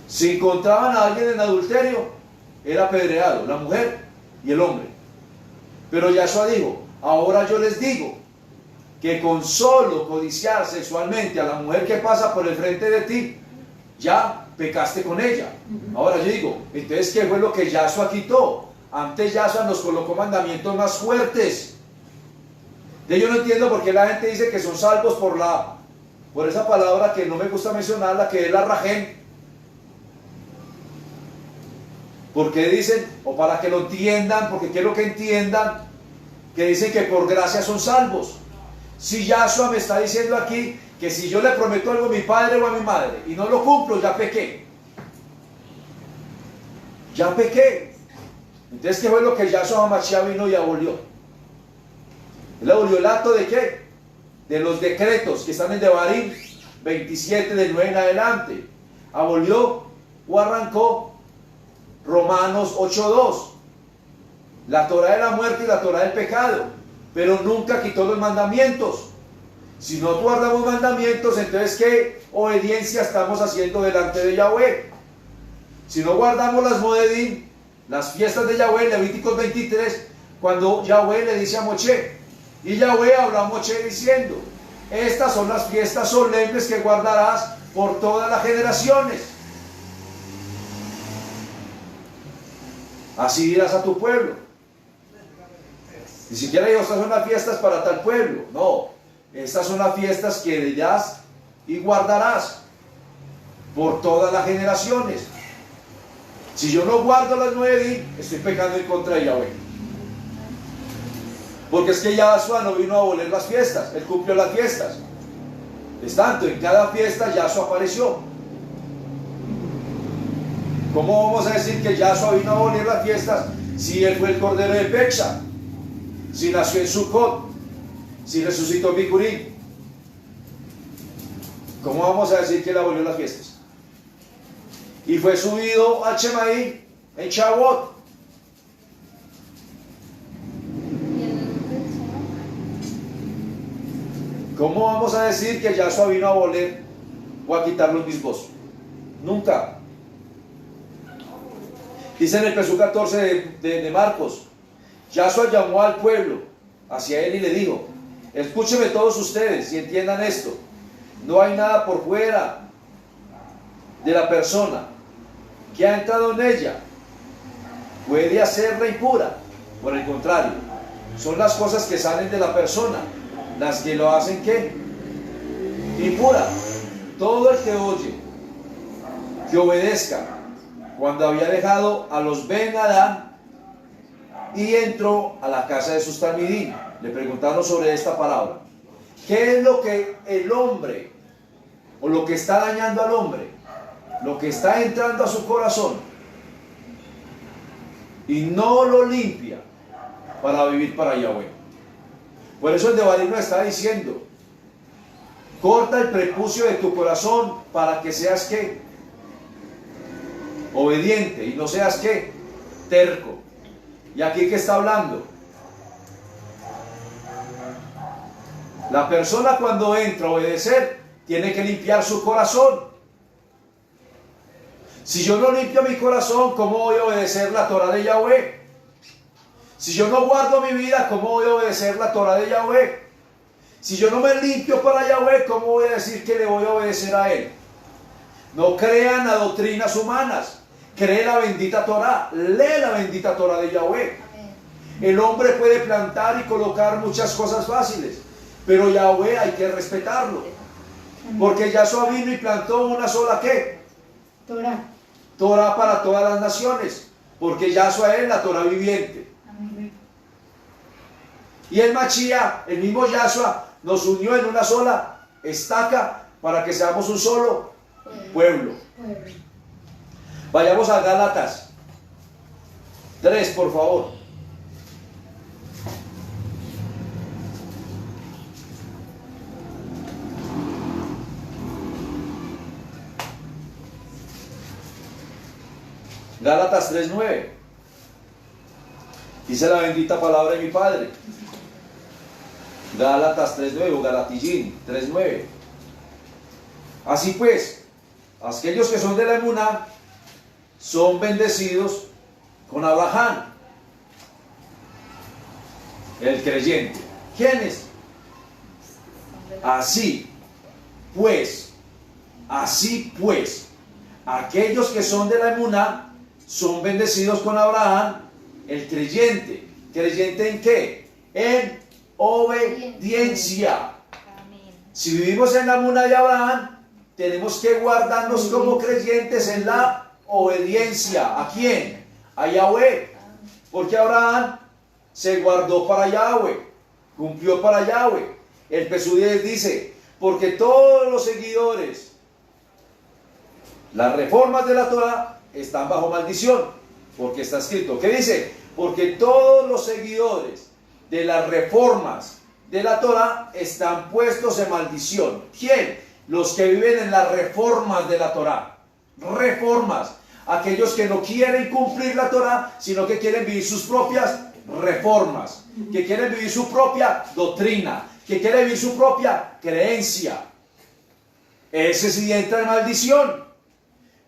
Si encontraban a alguien en adulterio, era apedreado, la mujer y el hombre. Pero Yahshua dijo, ahora yo les digo, que con solo codiciar sexualmente a la mujer que pasa por el frente de ti, ya pecaste con ella. Ahora yo digo, entonces, ¿qué fue lo que Yahshua quitó? Antes Yahshua nos colocó mandamientos más fuertes. Yo no entiendo por qué la gente dice que son salvos por esa palabra que no me gusta mencionarla, que es la rajem. Porque dicen, o para que lo entiendan, porque quiero que entiendan, que dicen que por gracia son salvos. Si Yahshua me está diciendo aquí que si yo le prometo algo a mi padre o a mi madre y no lo cumplo, ya pequé. Ya pequé. Entonces, ¿qué fue lo que Yahshua HaMashiach vino y abolió? Él abolió el acto de ¿qué? De los decretos que están en Devarim 27 del 9 en adelante. Abolió o arrancó Romanos 8:2. La Torah de la muerte y la Torah del pecado. Pero nunca quitó los mandamientos. Si no guardamos mandamientos, entonces ¿qué obediencia estamos haciendo delante de Yahweh? Si no guardamos las moedim, las fiestas de Yahweh, Levíticos 23, cuando Yahweh le dice a Moshe, y Yahweh habló a Moshe diciendo, estas son las fiestas solemnes que guardarás por todas las generaciones. Así dirás a tu pueblo. Ni siquiera digo, estas son las fiestas para tal pueblo. No, estas son las fiestas que dirás y guardarás por todas las generaciones. Si yo no guardo las 9, estoy pecando en contra de Yahweh. Porque es que Yahshua no vino a abolir las fiestas, Él cumplió las fiestas. Es tanto, en cada fiesta Yahshua apareció. ¿Cómo vamos a decir que Yahshua vino a abolir las fiestas si Él fue el Cordero de Pecha? Si nació en Sukkot, si resucitó en Bikurim. ¿Cómo vamos a decir que Él abolió las fiestas? Y fue subido al Shemaí en Shavuot. ¿Cómo vamos a decir que Yahshua vino a abolir o a quitar los mismos? Nunca. Dice en el verso 14 de Marcos, Yahshua llamó al pueblo hacia él y le dijo, escúchenme todos ustedes y entiendan esto, no hay nada por fuera de la persona que ha entrado en ella puede hacerla impura. Por el contrario, son las cosas que salen de la persona las que lo hacen ¿qué? Impura. Todo el que oye, que obedezca, cuando había dejado a los Ben Adán y entró a la casa de sus talmidim, le preguntaron sobre esta palabra. ¿Qué es lo que el hombre, o lo que está dañando al hombre? Lo que está entrando a su corazón y no lo limpia para vivir para Yahweh. Por eso el Devarim nos está diciendo, corta el prepucio de tu corazón para que seas ¿qué? Obediente y no seas ¿qué? Terco. ¿Y aquí qué está hablando? La persona cuando entra a obedecer tiene que limpiar su corazón. Si yo no limpio mi corazón, ¿cómo voy a obedecer la Torah de Yahweh? Si yo no guardo mi vida, ¿cómo voy a obedecer la Torah de Yahweh? Si yo no me limpio para Yahweh, ¿cómo voy a decir que le voy a obedecer a Él? No crean a doctrinas humanas. Cree la bendita Torah. Lee la bendita Torah de Yahweh. El hombre puede plantar y colocar muchas cosas fáciles, pero Yahweh hay que respetarlo. Porque Yahshua vino y plantó una sola ¿qué? Torah. Torah para todas las naciones, porque Yahshua es la Torah viviente. Amén. Y el Mashiach, el mismo Yahshua, nos unió en una sola estaca para que seamos un solo pueblo. Vayamos a Gálatas 3, por favor. Gálatas 3:9. Dice la bendita palabra de mi Padre. Gálatas 3:9 o Galatillín 3:9. Así pues, aquellos que son de la emuná son bendecidos con Abraham, el creyente. ¿Quiénes? Así pues, aquellos que son de la emuná son bendecidos con Abraham, el creyente. ¿Creyente en qué? En obediencia. Si vivimos en la emuná de Abraham, tenemos que guardarnos como creyentes en la obediencia. ¿A quién? A Yahweh. Porque Abraham se guardó para Yahweh, cumplió para Yahweh. El Pesú 10 dice, porque todos los seguidores, las reformas de la Torah están bajo maldición, porque está escrito, ¿qué dice? Porque todos los seguidores de las reformas de la Torah están puestos en maldición. ¿Quién? Los que viven en las reformas de la Torah. Reformas. Aquellos que no quieren cumplir la Torah, sino que quieren vivir sus propias reformas, que quieren vivir su propia doctrina, que quieren vivir su propia creencia. Ese sí entra en maldición.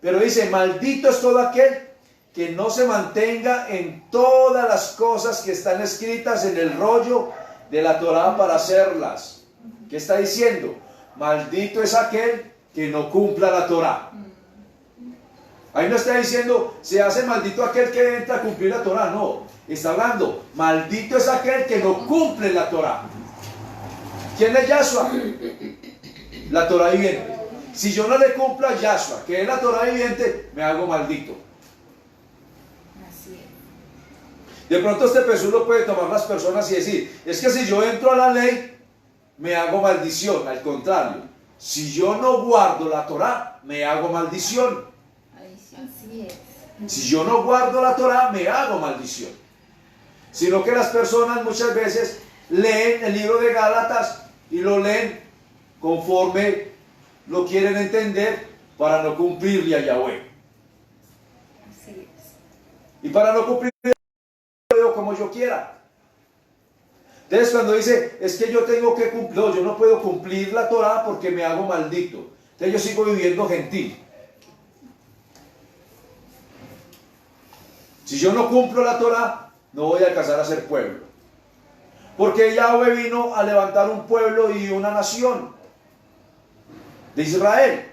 Pero dice, maldito es todo aquel que no se mantenga en todas las cosas que están escritas en el rollo de la Torah para hacerlas. ¿Qué está diciendo? Maldito es aquel que no cumpla la Torah. Ahí no está diciendo, se hace maldito aquel que entra a cumplir la Torah. No, está hablando, maldito es aquel que no cumple la Torah. ¿Quién es Yahshua? La Torah viviente. Si yo no le cumplo a Yahshua, que es la Torah viviente, me hago maldito. Así es. De pronto este Pesú lo puede tomar las personas y decir, es que si yo entro a la ley, me hago maldición. Al contrario, si yo no guardo la Torah, me hago maldición. Así es. Si yo no guardo la Torah, me hago maldición. Sino que las personas muchas veces leen el libro de Gálatas y lo leen conforme lo quieren entender para no cumplirle a Yahweh. Así es. Y para no cumplirle a Yahweh como yo quiera. Entonces cuando dice, es que yo tengo que cumplir, no, yo no puedo cumplir la Torah porque me hago maldito. Entonces yo sigo viviendo gentil. Si yo no cumplo la Torah, no voy a alcanzar a ser pueblo. Porque Yahweh vino a levantar un pueblo y una nación de Israel.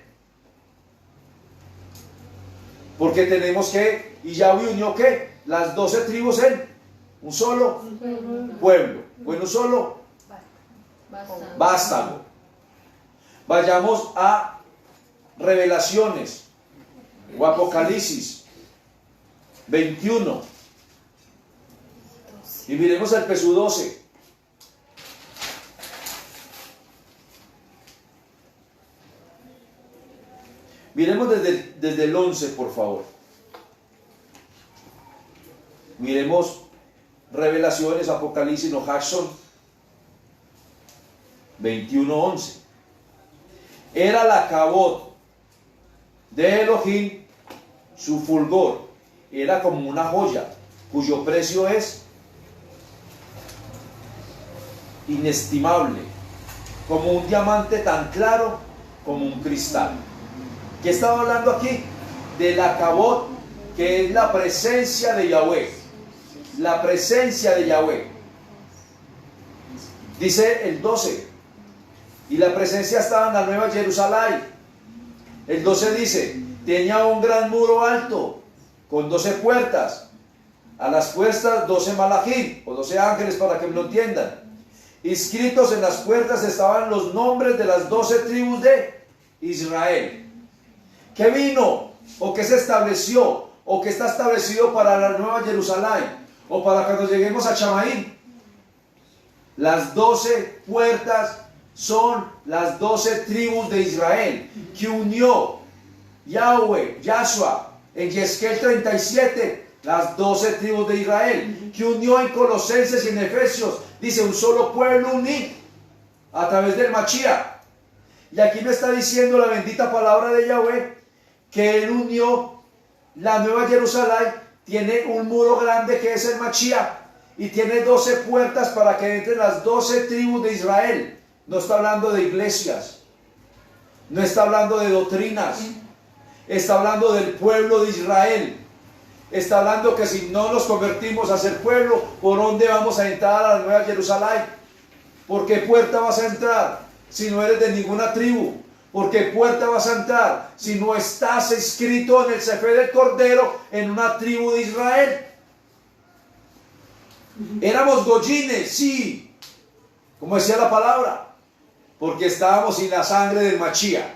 Porque tenemos que, y Yahweh unió ¿qué? Las 12 tribus en un solo pueblo, o en un solo vástago. Vayamos a Revelaciones o Apocalipsis 21 y miremos el Pesú 12. Miremos desde el 11, por favor. Miremos Revelaciones, Apocalipsis, no Jackson 21:11. Era la cabot de Elohim, su fulgor era como una joya cuyo precio es inestimable, como un diamante tan claro como un cristal. ¿Qué estaba hablando aquí? De la cabot, que es la presencia de Yahweh. La presencia de Yahweh. Dice el 12. Y la presencia estaba en la Nueva Jerusalén. El 12 dice, tenía un gran muro alto, con 12 puertas. A las puertas 12 malachim, o 12 ángeles para que me lo entiendan. Inscritos en las puertas estaban los nombres de las 12 tribus de Israel. ¿Qué vino? ¿O qué se estableció? ¿O qué está establecido para la Nueva Jerusalén? ¿O para cuando lleguemos a Chamaín? Las 12 puertas son las 12 tribus de Israel que unió Yahweh, Yahshua, en Yesquel 37, las 12 tribus de Israel, que unió en Colosenses y en Efesios, dice un solo pueblo unido a través del Mashiach. Y aquí me está diciendo la bendita palabra de Yahweh que él unió la Nueva Jerusalén, tiene un muro grande que es el Mashiach y tiene 12 puertas para que entren las 12 tribus de Israel. No está hablando de iglesias, no está hablando de doctrinas, está hablando del pueblo de Israel. Está hablando que si no nos convertimos a ser pueblo, ¿por dónde vamos a entrar a la Nueva Jerusalén? ¿Por qué puerta vas a entrar si no eres de ninguna tribu? ¿Por qué puerta vas a entrar si no estás escrito en el Sefer del Cordero en una tribu de Israel? Éramos goyines, sí, como decía la palabra, porque estábamos sin la sangre del Mashiach,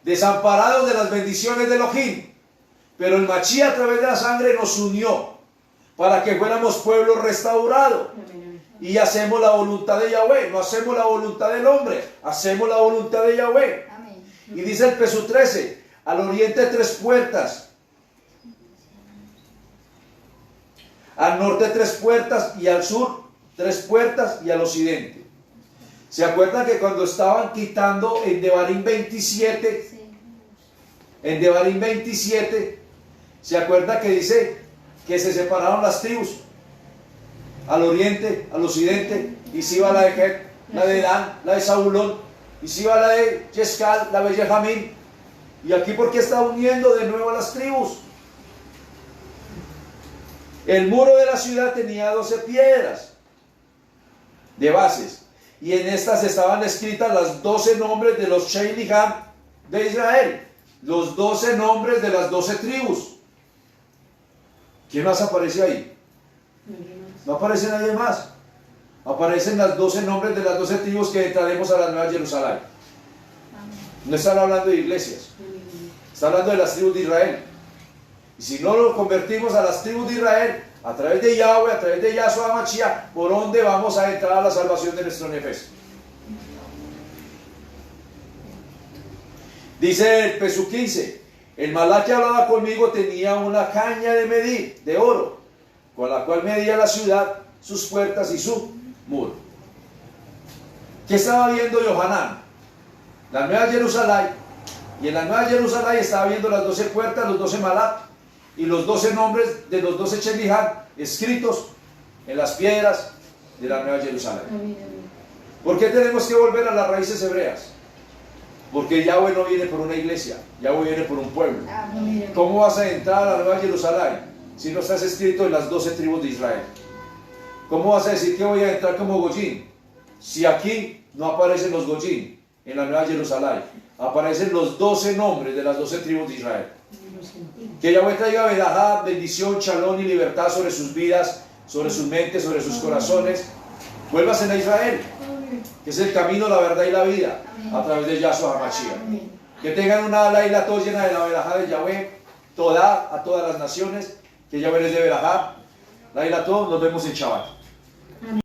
desamparados de las bendiciones de Elohim. Pero el Mashiach a través de la sangre nos unió para que fuéramos pueblo restaurado. Y hacemos la voluntad de Yahweh, no hacemos la voluntad del hombre, hacemos la voluntad de Yahweh. Amén. Y dice el Pesú 13, al oriente 3 puertas, al norte 3 puertas y al sur 3 puertas y al occidente. ¿Se acuerdan que cuando estaban quitando en Devarim 27, Sí. en Devarim 27, se acuerda que dice que se separaron las tribus? Al oriente, al occidente, y si iba la de Het, la de Dan, la de Zabulón, y si iba la de Yescal, la de Benjamín. Y aquí, ¿por qué está uniendo de nuevo a las tribus? El muro de la ciudad tenía 12 piedras de bases, y en estas estaban escritas las 12 nombres de los Sheiliham de Israel, los 12 nombres de las 12 tribus. ¿Quién más aparece ahí? No aparece nadie más. Aparecen los 12 nombres de las 12 tribus que entraremos a la Nueva Jerusalén. No están hablando de iglesias, está hablando de las tribus de Israel. Y si no lo convertimos a las tribus de Israel, a través de Yahweh, a través de Yahshua Mashiach, ¿por dónde vamos a entrar a la salvación de nuestro Nefes? Dice el Pesú 15, el malá que hablaba conmigo tenía una caña de medir, de oro, con la cual medía la ciudad, sus puertas y su muro. ¿Qué estaba viendo Yohanan? La Nueva Jerusalén. Y en la Nueva Jerusalén estaba viendo las 12 puertas, los 12 malá y los 12 nombres de los 12 Sheiliham escritos en las piedras de la Nueva Jerusalén. ¿Por qué tenemos que volver a las raíces hebreas? Porque Yahweh no viene por una iglesia, Yahweh viene por un pueblo. Amén. ¿Cómo vas a entrar a la Nueva Jerusalén si no estás escrito en las 12 tribus de Israel? ¿Cómo vas a decir que voy a entrar como Goyín si aquí no aparecen los Goyín en la Nueva Jerusalén? Aparecen los 12 nombres de las 12 tribus de Israel. Que Yahweh traiga verajá, bendición, shalom y libertad sobre sus vidas, sobre sus mentes, sobre sus corazones. Vuélvasen a Israel, que es el camino, la verdad y la vida, a través de Yahshua HaMashiach. Que tengan una ala y la tos llena de la verajá de Yahweh, toda a todas las naciones, que Yahweh les dé verajá. La y la tos, nos vemos en Shabbat.